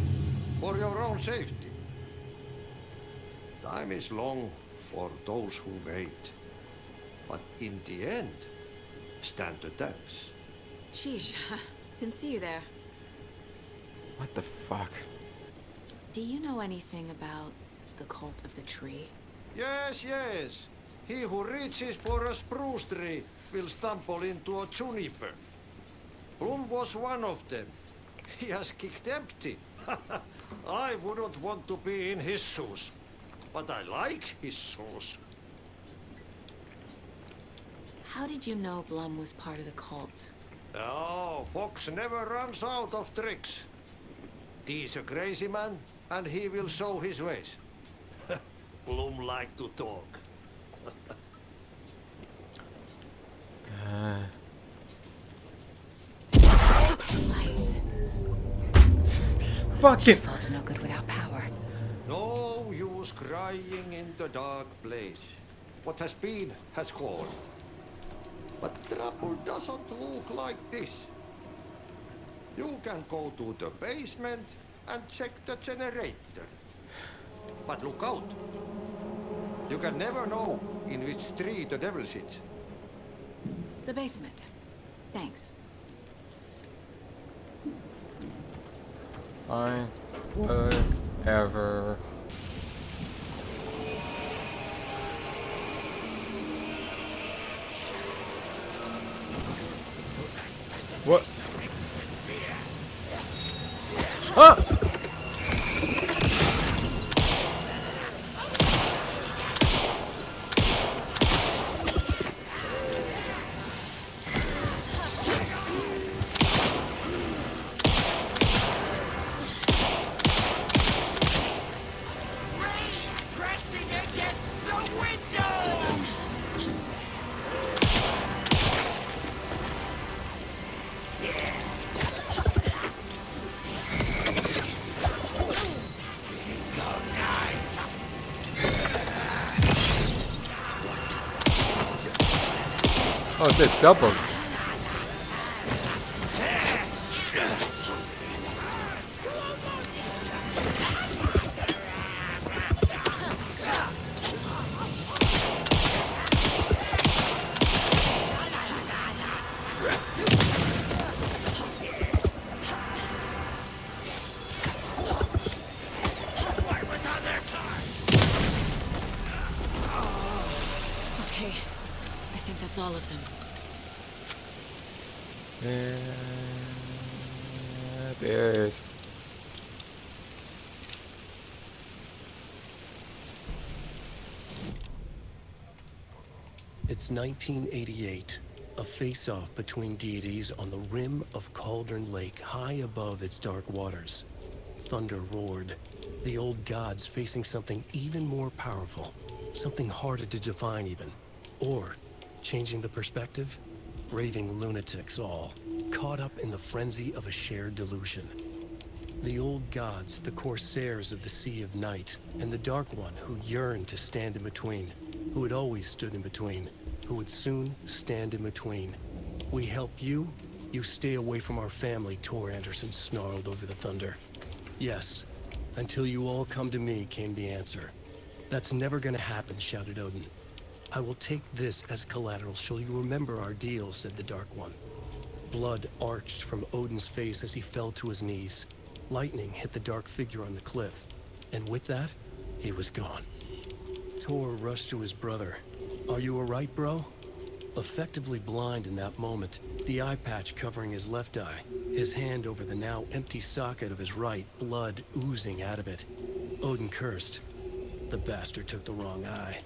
for your own safety. Time is long for those who wait. But in the end, stand the thanks. Sheesh, didn't see you there. What the fuck? Do you know anything about the cult of the tree? Yes, yes. He who reaches for a spruce tree will stumble into a juniper. Bloom was one of them. He has kicked empty. I wouldn't want to be in his shoes. But I like his shoes. How did you know Blum was part of the cult? Oh, Fox never runs out of tricks. He's a crazy man, and he will show his ways. Bloom like to talk. Lights. Fucking. Phone's no good without power. No use crying in the dark place. What has been has gone. But trouble doesn't look like this. You can go to the basement and check the generator. But look out. You can never know in which tree the devil sits. The basement. Thanks. I ever. What? Ah! Oh, it's a double. Okay, I think that's all of them. There is. It's 1988, a face-off between deities on the rim of Cauldron Lake, high above its dark waters. Thunder roared, the old gods facing something even more powerful, something harder to define even. Or, changing the perspective, raving lunatics all. caught up in the frenzy of a shared delusion. The old gods, the corsairs of the Sea of Night, and the Dark One who yearned to stand in between, who had always stood in between, who would soon stand in between. We help you, you stay away from our family, Tor Anderson snarled over the thunder. Yes, until you all come to me, came the answer. That's never gonna happen, shouted Odin. I will take this as collateral. Shall you remember our deal, said the Dark One. Blood arched from Odin's face as he fell to his knees. Lightning hit the dark figure on the cliff, and with that, he was gone. Tor rushed to his brother. Are you all right, bro? Effectively blind in that moment, the eye patch covering his left eye, his hand over the now empty socket of his right, blood oozing out of it. Odin cursed. The bastard took the wrong eye.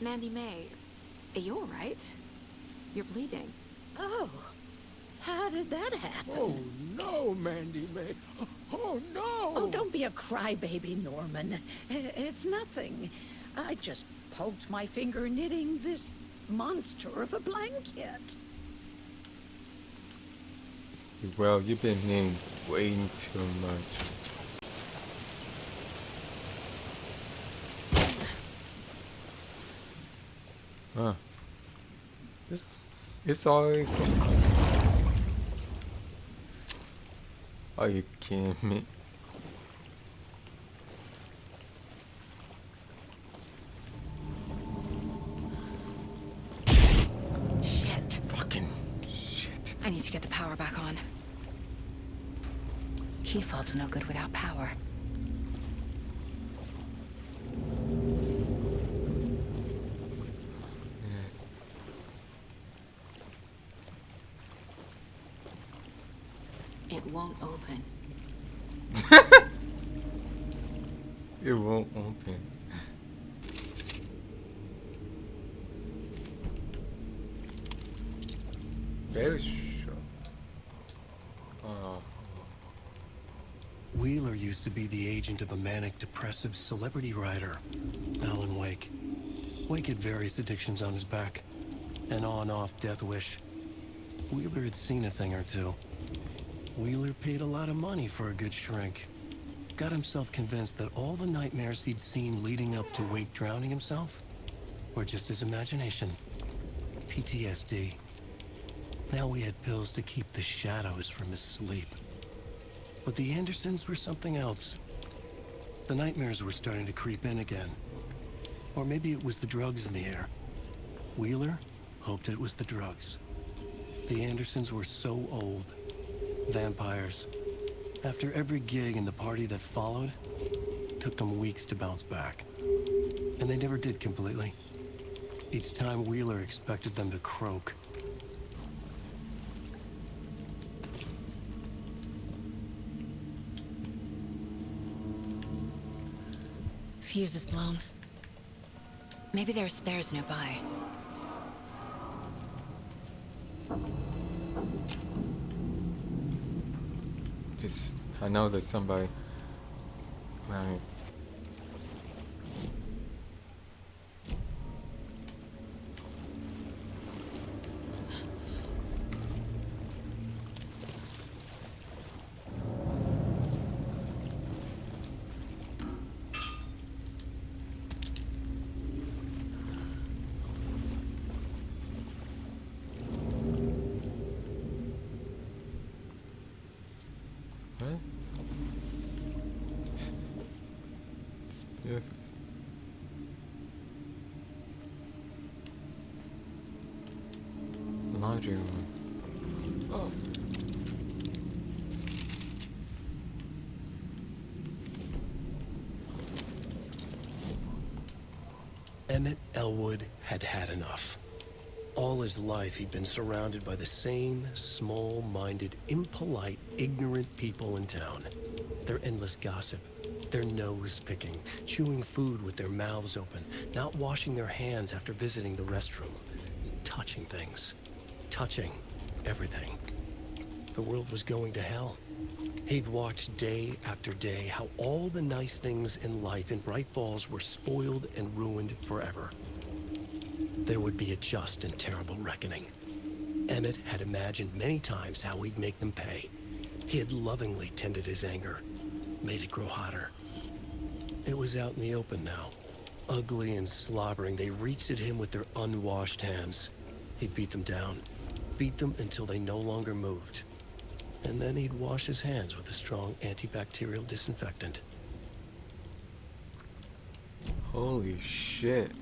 Mandy May, are you all right? You're bleeding. Oh, how did that happen? Oh, no, Mandy May. Oh, no! Oh, don't be a crybaby, Norman. It's nothing. I just poked my finger knitting this monster of a blanket. Well, you've been in way too much. Huh. It's all. Are you kidding me? Shit. Fucking shit. I need to get the power back on. Key fob's no good without power. It won't open. It won't open. Very sure. Wheeler used to be the agent of a manic-depressive celebrity writer, Alan Wake. Wake had various addictions on his back, an on-off death wish. Wheeler had seen a thing or two. Wheeler paid a lot of money for a good shrink. Got himself convinced that all the nightmares he'd seen leading up to Wake drowning himself were just his imagination. PTSD. Now he had pills to keep the shadows from his sleep. But the Andersons were something else. The nightmares were starting to creep in again. Or maybe it was the drugs in the air. Wheeler hoped it was the drugs. The Andersons were so old. Vampires. After every gig and the party that followed, took them weeks to bounce back. And they never did completely. Each time Wheeler expected them to croak. Fuse is blown. Maybe there are spares nearby. I know there's somebody. Right. Laundry room. Oh. Emmett Elwood had had enough. All his life he'd been surrounded by the same small-minded, impolite, ignorant people in town. Their endless gossip, their nose-picking, chewing food with their mouths open, not washing their hands after visiting the restroom, touching things. Touching everything. The world was going to hell. He'd watched day after day how all the nice things in life in Bright Falls were spoiled and ruined forever. there would be a just and terrible reckoning. Emmett had imagined many times how he'd make them pay. He had lovingly tended his anger, made it grow hotter. It was out in the open now. Ugly and slobbering, they reached at him with their unwashed hands. He'd beat them down, beat them until they no longer moved. And then he'd wash his hands with a strong antibacterial disinfectant. Holy shit.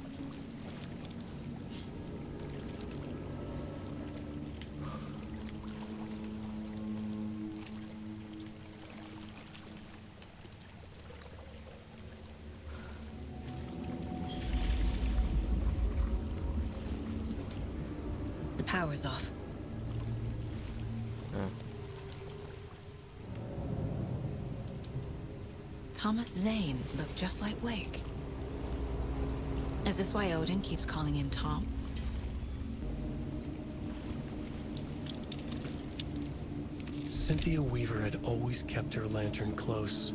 The power's off. Thomas Zane looked just like Wake. Is this why Odin keeps calling him Tom? Cynthia Weaver had always kept her lantern close.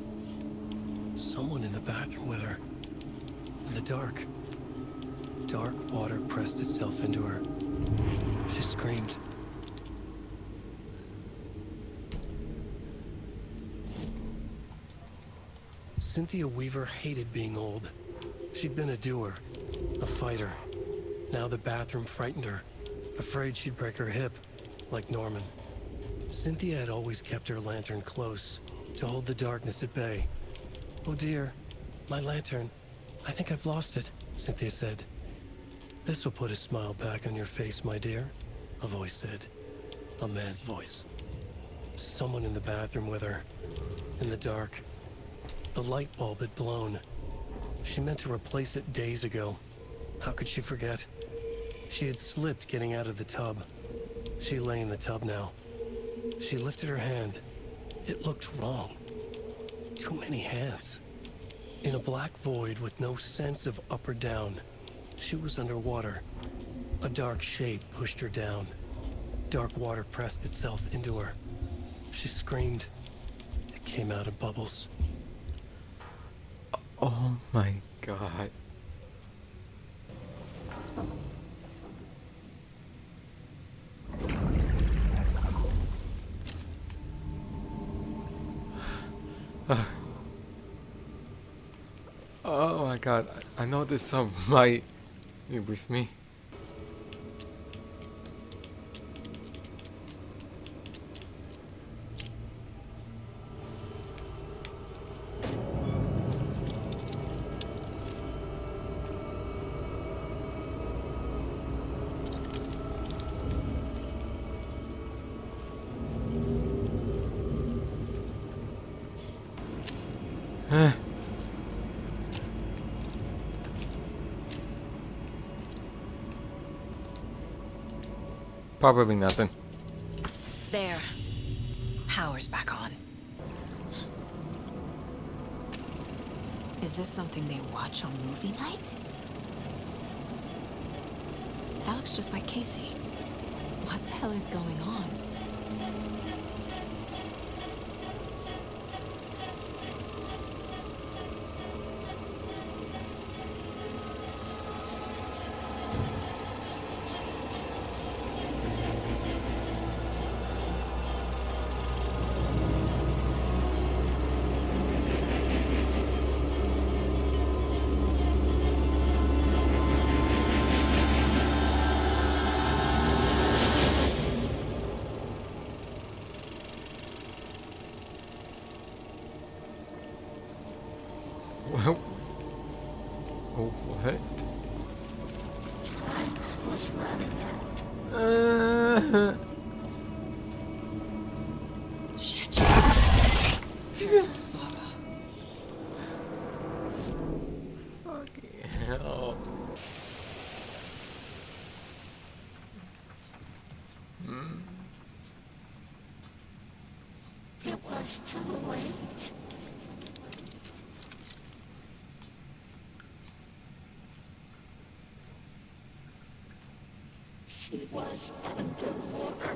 Someone in the bathroom with her. In the dark. Dark water pressed itself into her. She screamed. Cynthia Weaver hated being old. She'd been a doer, a fighter. Now the bathroom frightened her, afraid she'd break her hip, like Norman. Cynthia had always kept her lantern close, to hold the darkness at bay. "Oh dear, my lantern. I think I've lost it," Cynthia said. "This will put a smile back on your face, my dear," a voice said. A man's voice. Someone in the bathroom with her, in the dark. The light bulb had blown. She meant to replace it days ago. How could she forget? She had slipped getting out of the tub. She lay in the tub now. She lifted her hand. It looked wrong. Too many hands. In a black void with no sense of up or down, she was underwater. A dark shape pushed her down. Dark water pressed itself into her. She screamed. It came out in bubbles. Oh my god. Oh my god. I know this song might be with me. Probably nothing. There. Power's back on. Is this something they watch on movie night? That looks just like Casey. What the hell is going on? Well, oh, what? Shit. Terrible saga. Fucking hell. It was too late. She was underwater.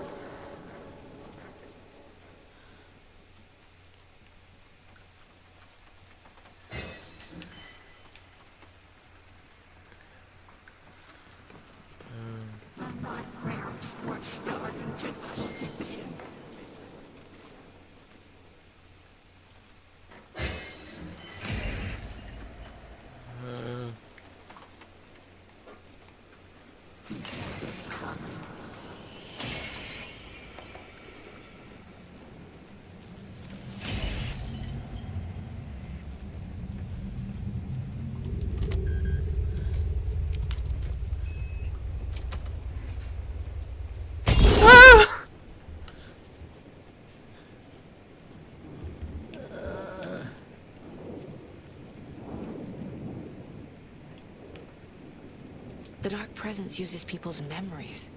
The Dark Presence uses people's memories,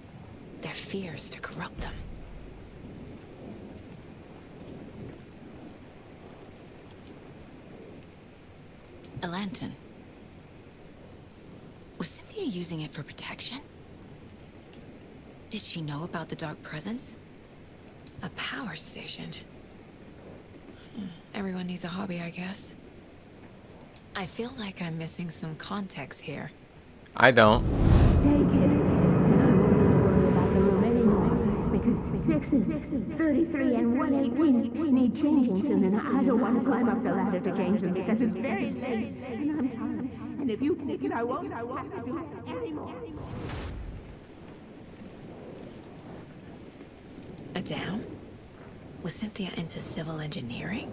their fears to corrupt them. A lantern. Was Cynthia using it for protection? Did she know about the Dark Presence? A power station. Everyone needs a hobby, I guess. I feel like I'm missing some context here. I don't. Take it. And I won't need to worry about the room anymore. Because 6 and 33 and 118 need changing soon, and I don't want to climb up the ladder to change them because it's very late, and I'm tired. And if you take it, I won't have to do it anymore. A dam? Was Cynthia into civil engineering?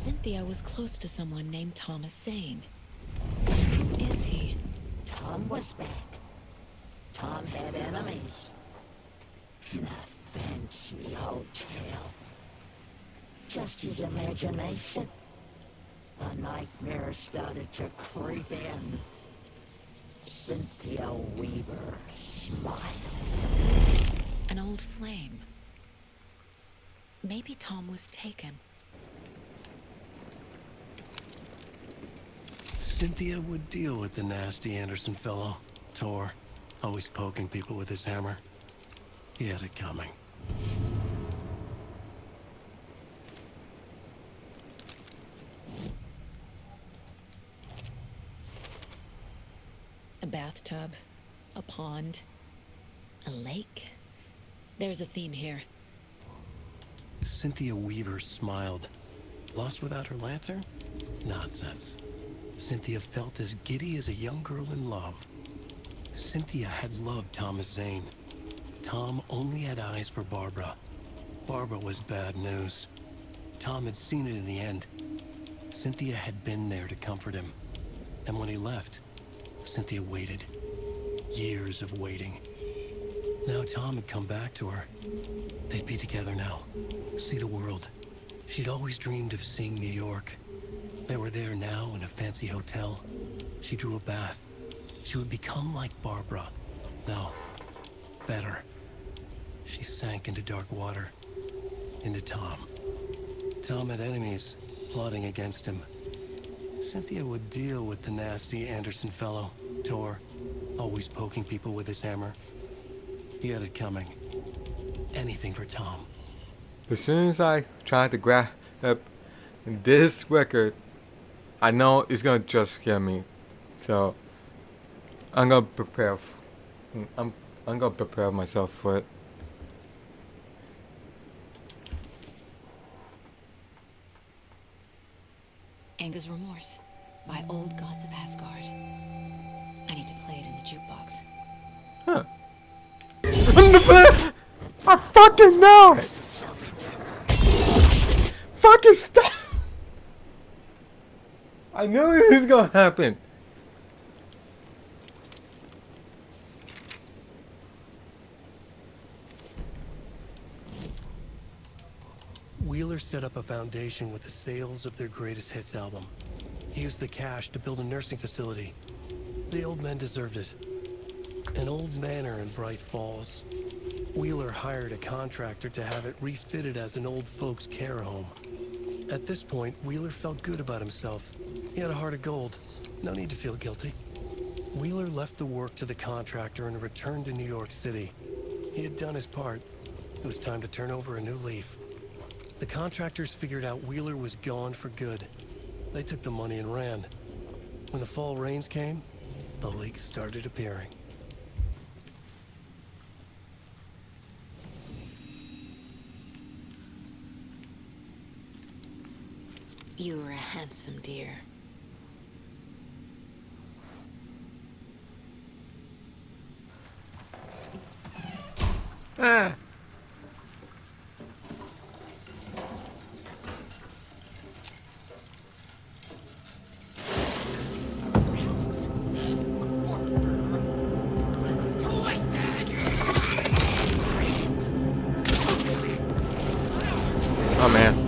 Cynthia was close to someone named Thomas Zane. Who is he? Tom was bad. Tom had enemies. In a fancy hotel. Just his imagination. A nightmare started to creep in. Cynthia Weaver smiled. An old flame. Maybe Tom was taken. Cynthia would deal with the nasty Anderson fellow, Tor, always poking people with his hammer. He had it coming. A bathtub, a pond, a lake. There's a theme here. Cynthia Weaver smiled. Lost without her lantern? Nonsense. Cynthia felt as giddy as a young girl in love. Cynthia had loved Thomas Zane. Tom only had eyes for Barbara. Barbara was bad news. Tom had seen it in the end. Cynthia had been there to comfort him. And when he left, Cynthia waited. Years of waiting. Now Tom had come back to her. They'd be together now. See the world. She'd always dreamed of seeing New York. They were there now in a fancy hotel. She drew a bath. She would become like Barbara. No, better. She sank into dark water. Into Tom. Tom had enemies plotting against him. Cynthia would deal with the nasty Anderson fellow, Tor, always poking people with his hammer. He had it coming. Anything for Tom. As soon as I try to grab this record, I know it's gonna just scare me, so I'm gonna prepare. I'm gonna prepare myself for it. Anger's Remorse by Old Gods of Asgard. I need to play it in the jukebox. Huh? I fucking know it. Fucking stop. I knew it was gonna happen. Wheeler set up a foundation with the sales of their greatest hits album. He used the cash to build a nursing facility. The old men deserved it. An old manor in Bright Falls. Wheeler hired a contractor to have it refitted as an old folks' care home. At this point, Wheeler felt good about himself. He had a heart of gold. No need to feel guilty. Wheeler left the work to the contractor and returned to New York City. He had done his part. It was time to turn over a new leaf. The contractors figured out Wheeler was gone for good. They took the money and ran. When the fall rains came, the leaks started appearing. You were a handsome dear. Ah. Oh man.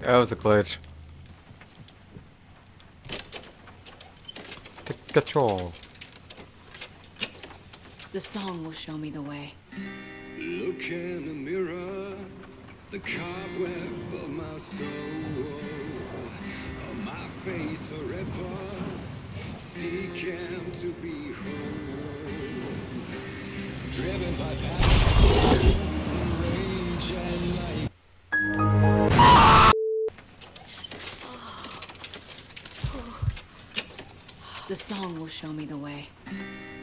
That was a glitch. Take control. The song will show me the way. Look in the mirror, the cobweb of my soul, on my face forever, seeking to be whole. Driven by passion, rage and light. The song will show me the way.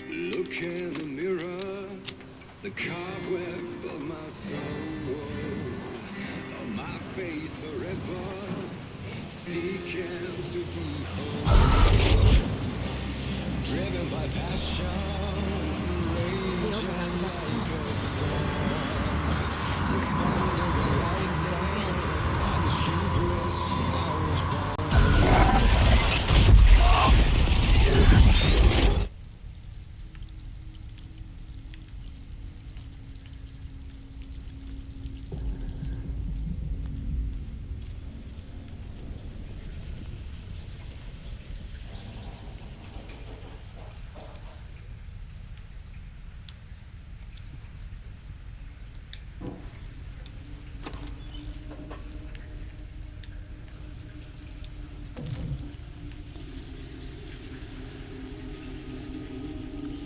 Look in the mirror, the cobweb of my soul, on my face forever, seeking to be whole. Driven by passion, rage and like a storm, the thunder and lightning, and the hubris I was born.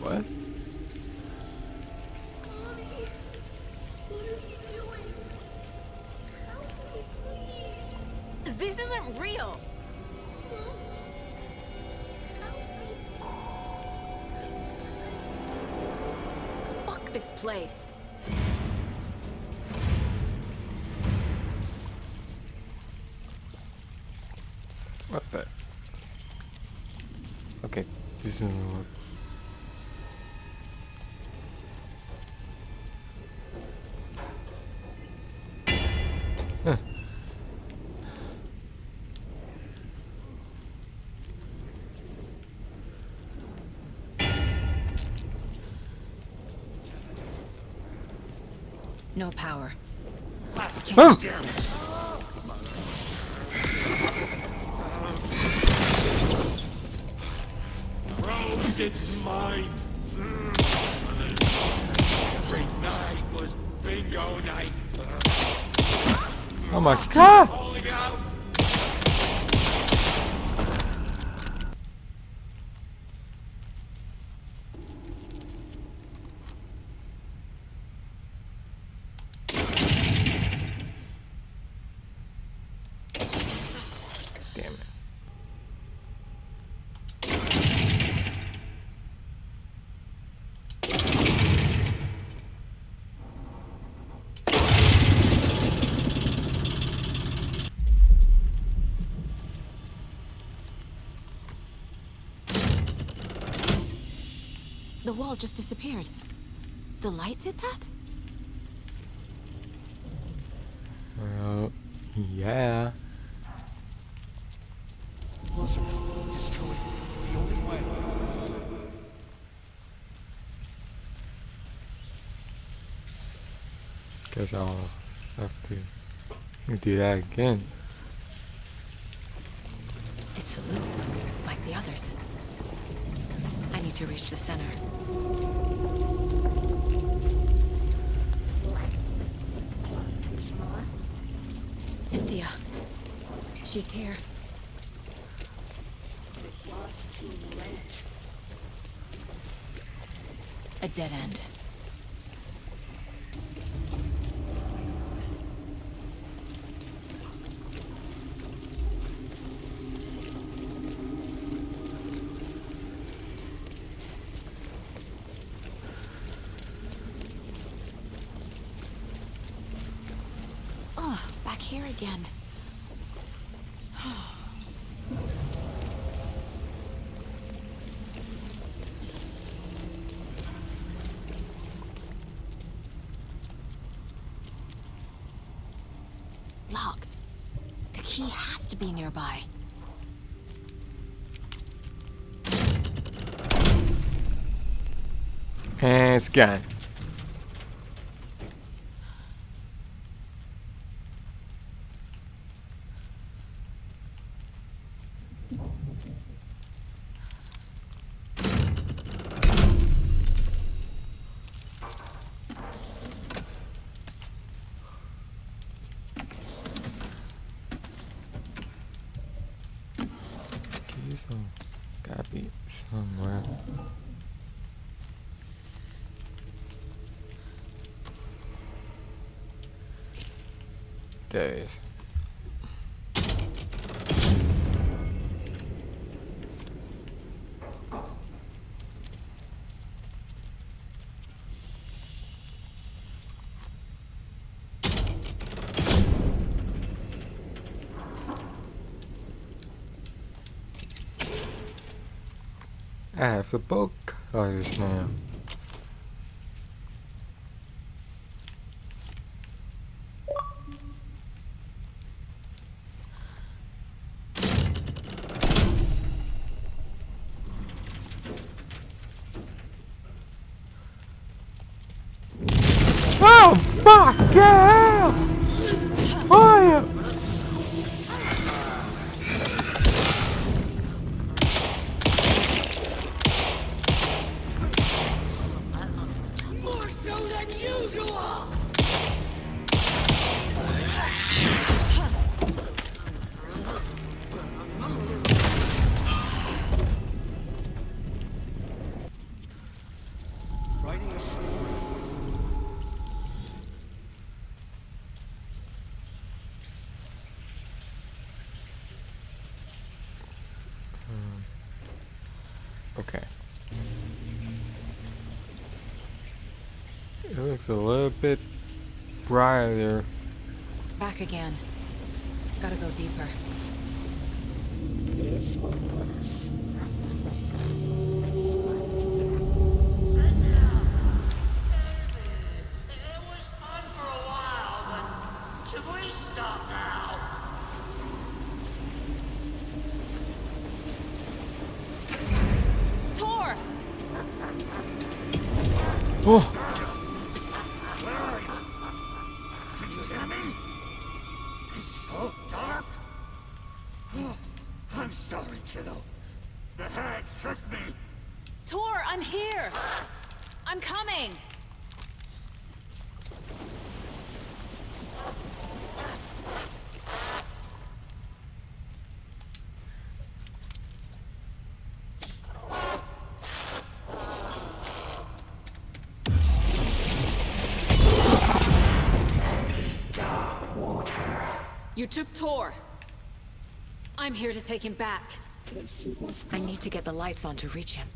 What? This isn't real! Fuck this place. What the? Okay, this isn't what. Huh. No power. Oh. Rome didn't mind. Every night was bingo night. Oh my god! Falling out. Damn it. The wall just disappeared. The light did that? Yeah. Closer. Destroy it. The only way. Guess I'll have to do that again. It's a loop, like the others. I need to reach the center. Cynthia. She's here. It was too late. A dead end. Oh, back here again. Locked. The key has to be nearby. And it's gone. Keys gotta be somewhere. There it is. I have the bolt cutters now. Oh fuck yeah! Oh yeah! More so than usual! Writing a story. Okay. It looks a little bit brighter. Back again. Gotta go deeper. Should we stop now? Tor! Oh! Where are you? Can you hear me? It's so dark. Oh, I'm sorry, kiddo. The hag tricked me. Tor, I'm here! I'm coming! You took Tor. I'm here to take him back. I need to get the lights on to reach him.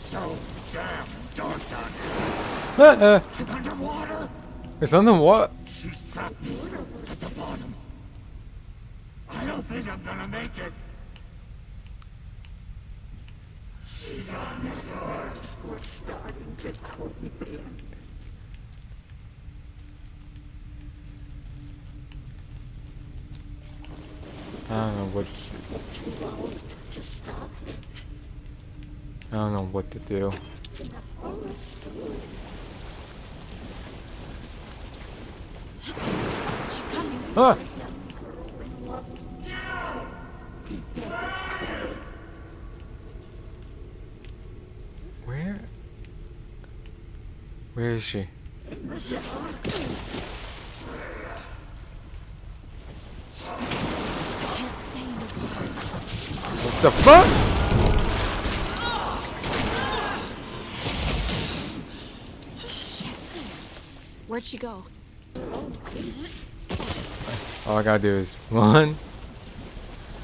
So damn dark down here. It's underwater. It's underwater. She's trapped me at the bottom. I don't think I'm gonna make it. She got me good. We're starting to come in. I don't know what. I don't know what to do. Ah! Where is she? What the fuck? Where'd she go? All I gotta do is run,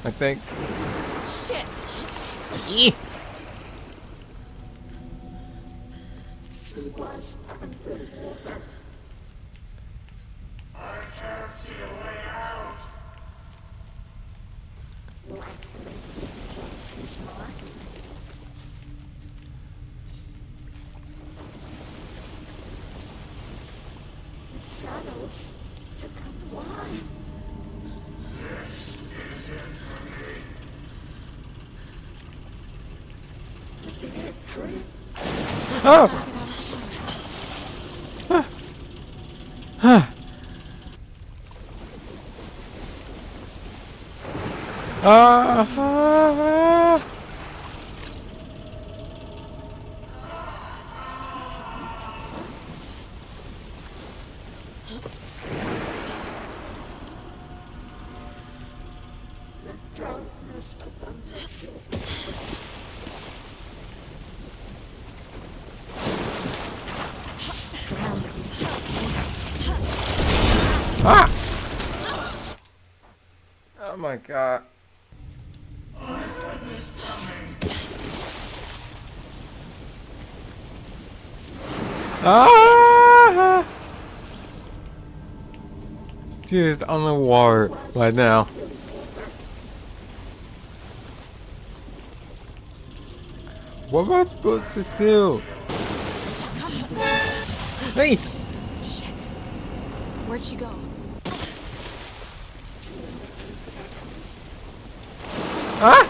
I think. Shit! I can't see a way out. Shadows to come alive. This is it for me. Oh! Ah! Oh my god. Ah! Just on the water right now. What am I supposed to do? Hey! Shit. Where'd she go? Ah!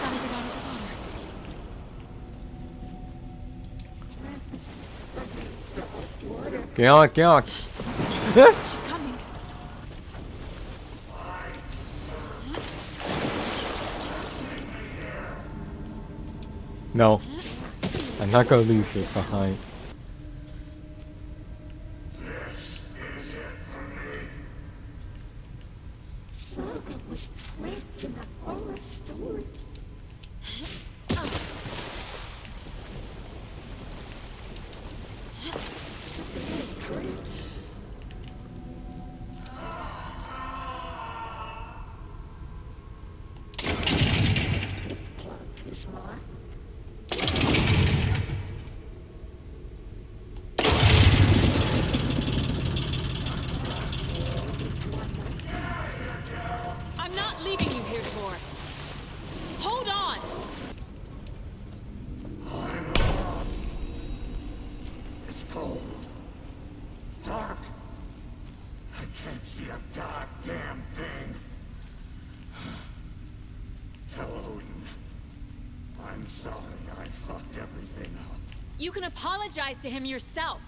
Get on, get on. She's coming. No. I'm not gonna leave it behind. Saga was trapped in the forest woods. I'm not leaving you here for. Hold on. It's cold. Dark. I can't see a goddamn thing. Tell Odin. I'm sorry I fucked everything up. You can apologize to him yourself.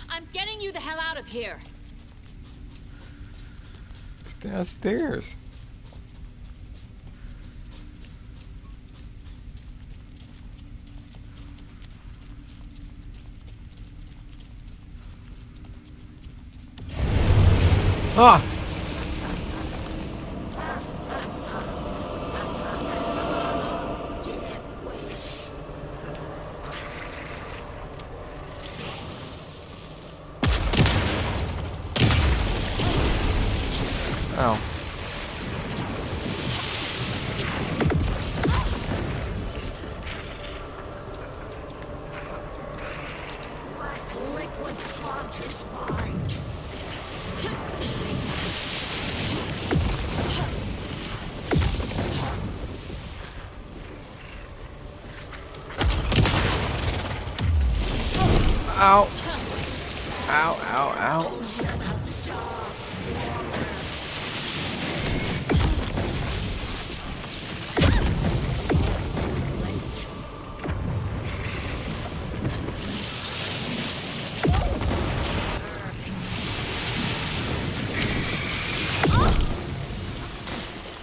I'm getting you the hell out of here. It's downstairs. Ah! Ow. Liquid clogged his mind. Ow. Ow, ow, ow.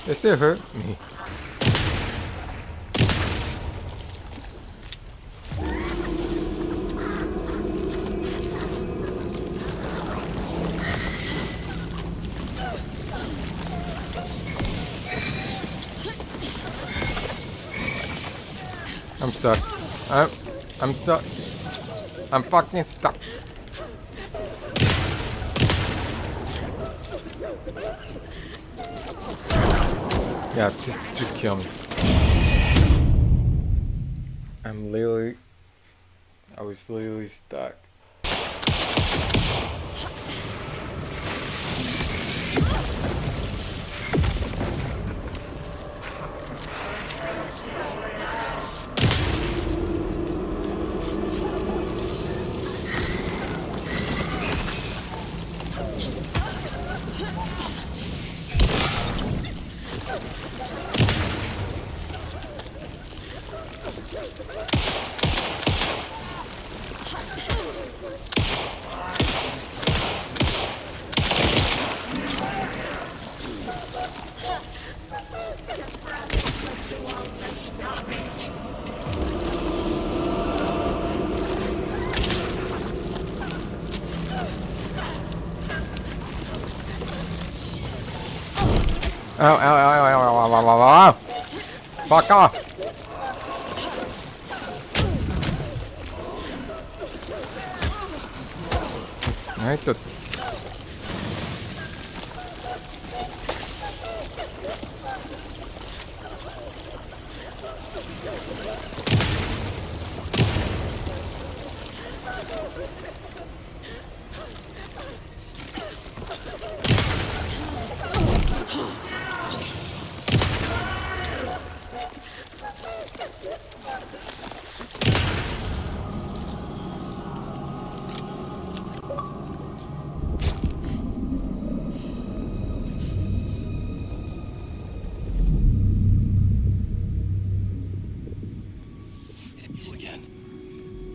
It still hurt me. I'm stuck. I'm stuck. I'm fucking stuck. Yeah, just kill me. I was literally stuck. Ow, ow, ow, ow, ow, ow, ow, ow, ow. Fuck off. Alright, the... You again.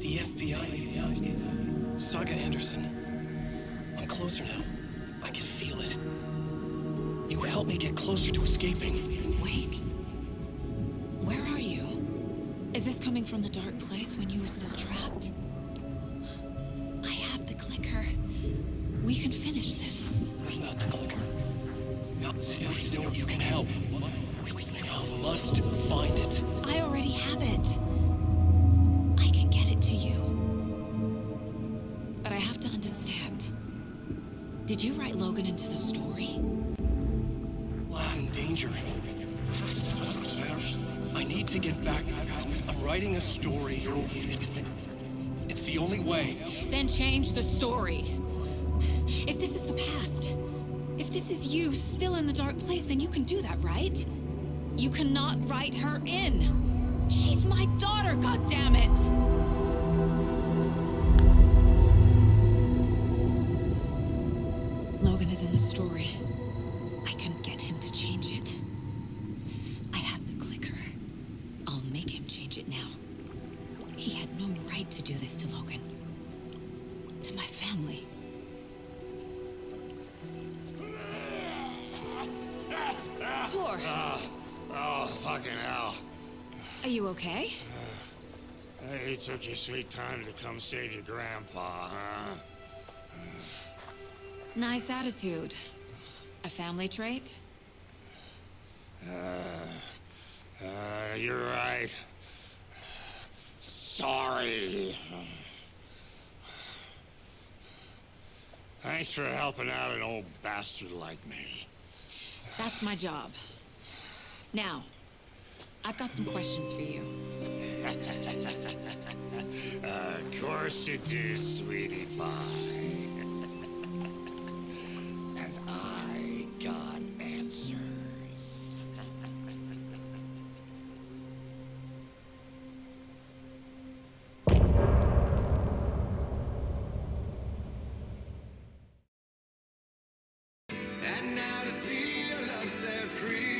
The FBI. Saga Anderson. I'm closer now. I can feel it. You helped me get closer to escaping. Wake? Where are you? Is this coming from the dark place when you were still trapped? I have the clicker. We can finish this. Without the clicker. You can help. You must find it. I already have it. I can get it to you. But I have to understand. Did you write Logan into the story? I'm in danger. I need to get back. I'm writing a story. It's the only way. Then change the story. If this is the past, if this is you still in the dark place, then you can do that, right? You cannot write her in. She's my daughter, goddammit! Logan is in the story. I can get him to change it. I have the clicker. I'll make him change it now. He had no right to do this to Logan. To my family. Tor! Oh, fucking hell. Are you okay? You took your sweet time to come save your grandpa, huh? Nice attitude. A family trait? You're right. Sorry. Thanks for helping out an old bastard like me. That's my job. Now, I've got some questions for you. Of course you do, sweetie pie. And I got answers. And now to see your love set free.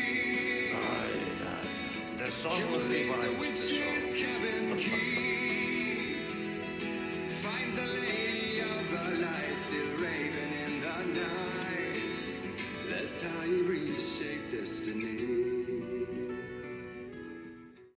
The song will revive the show. Kevin Key.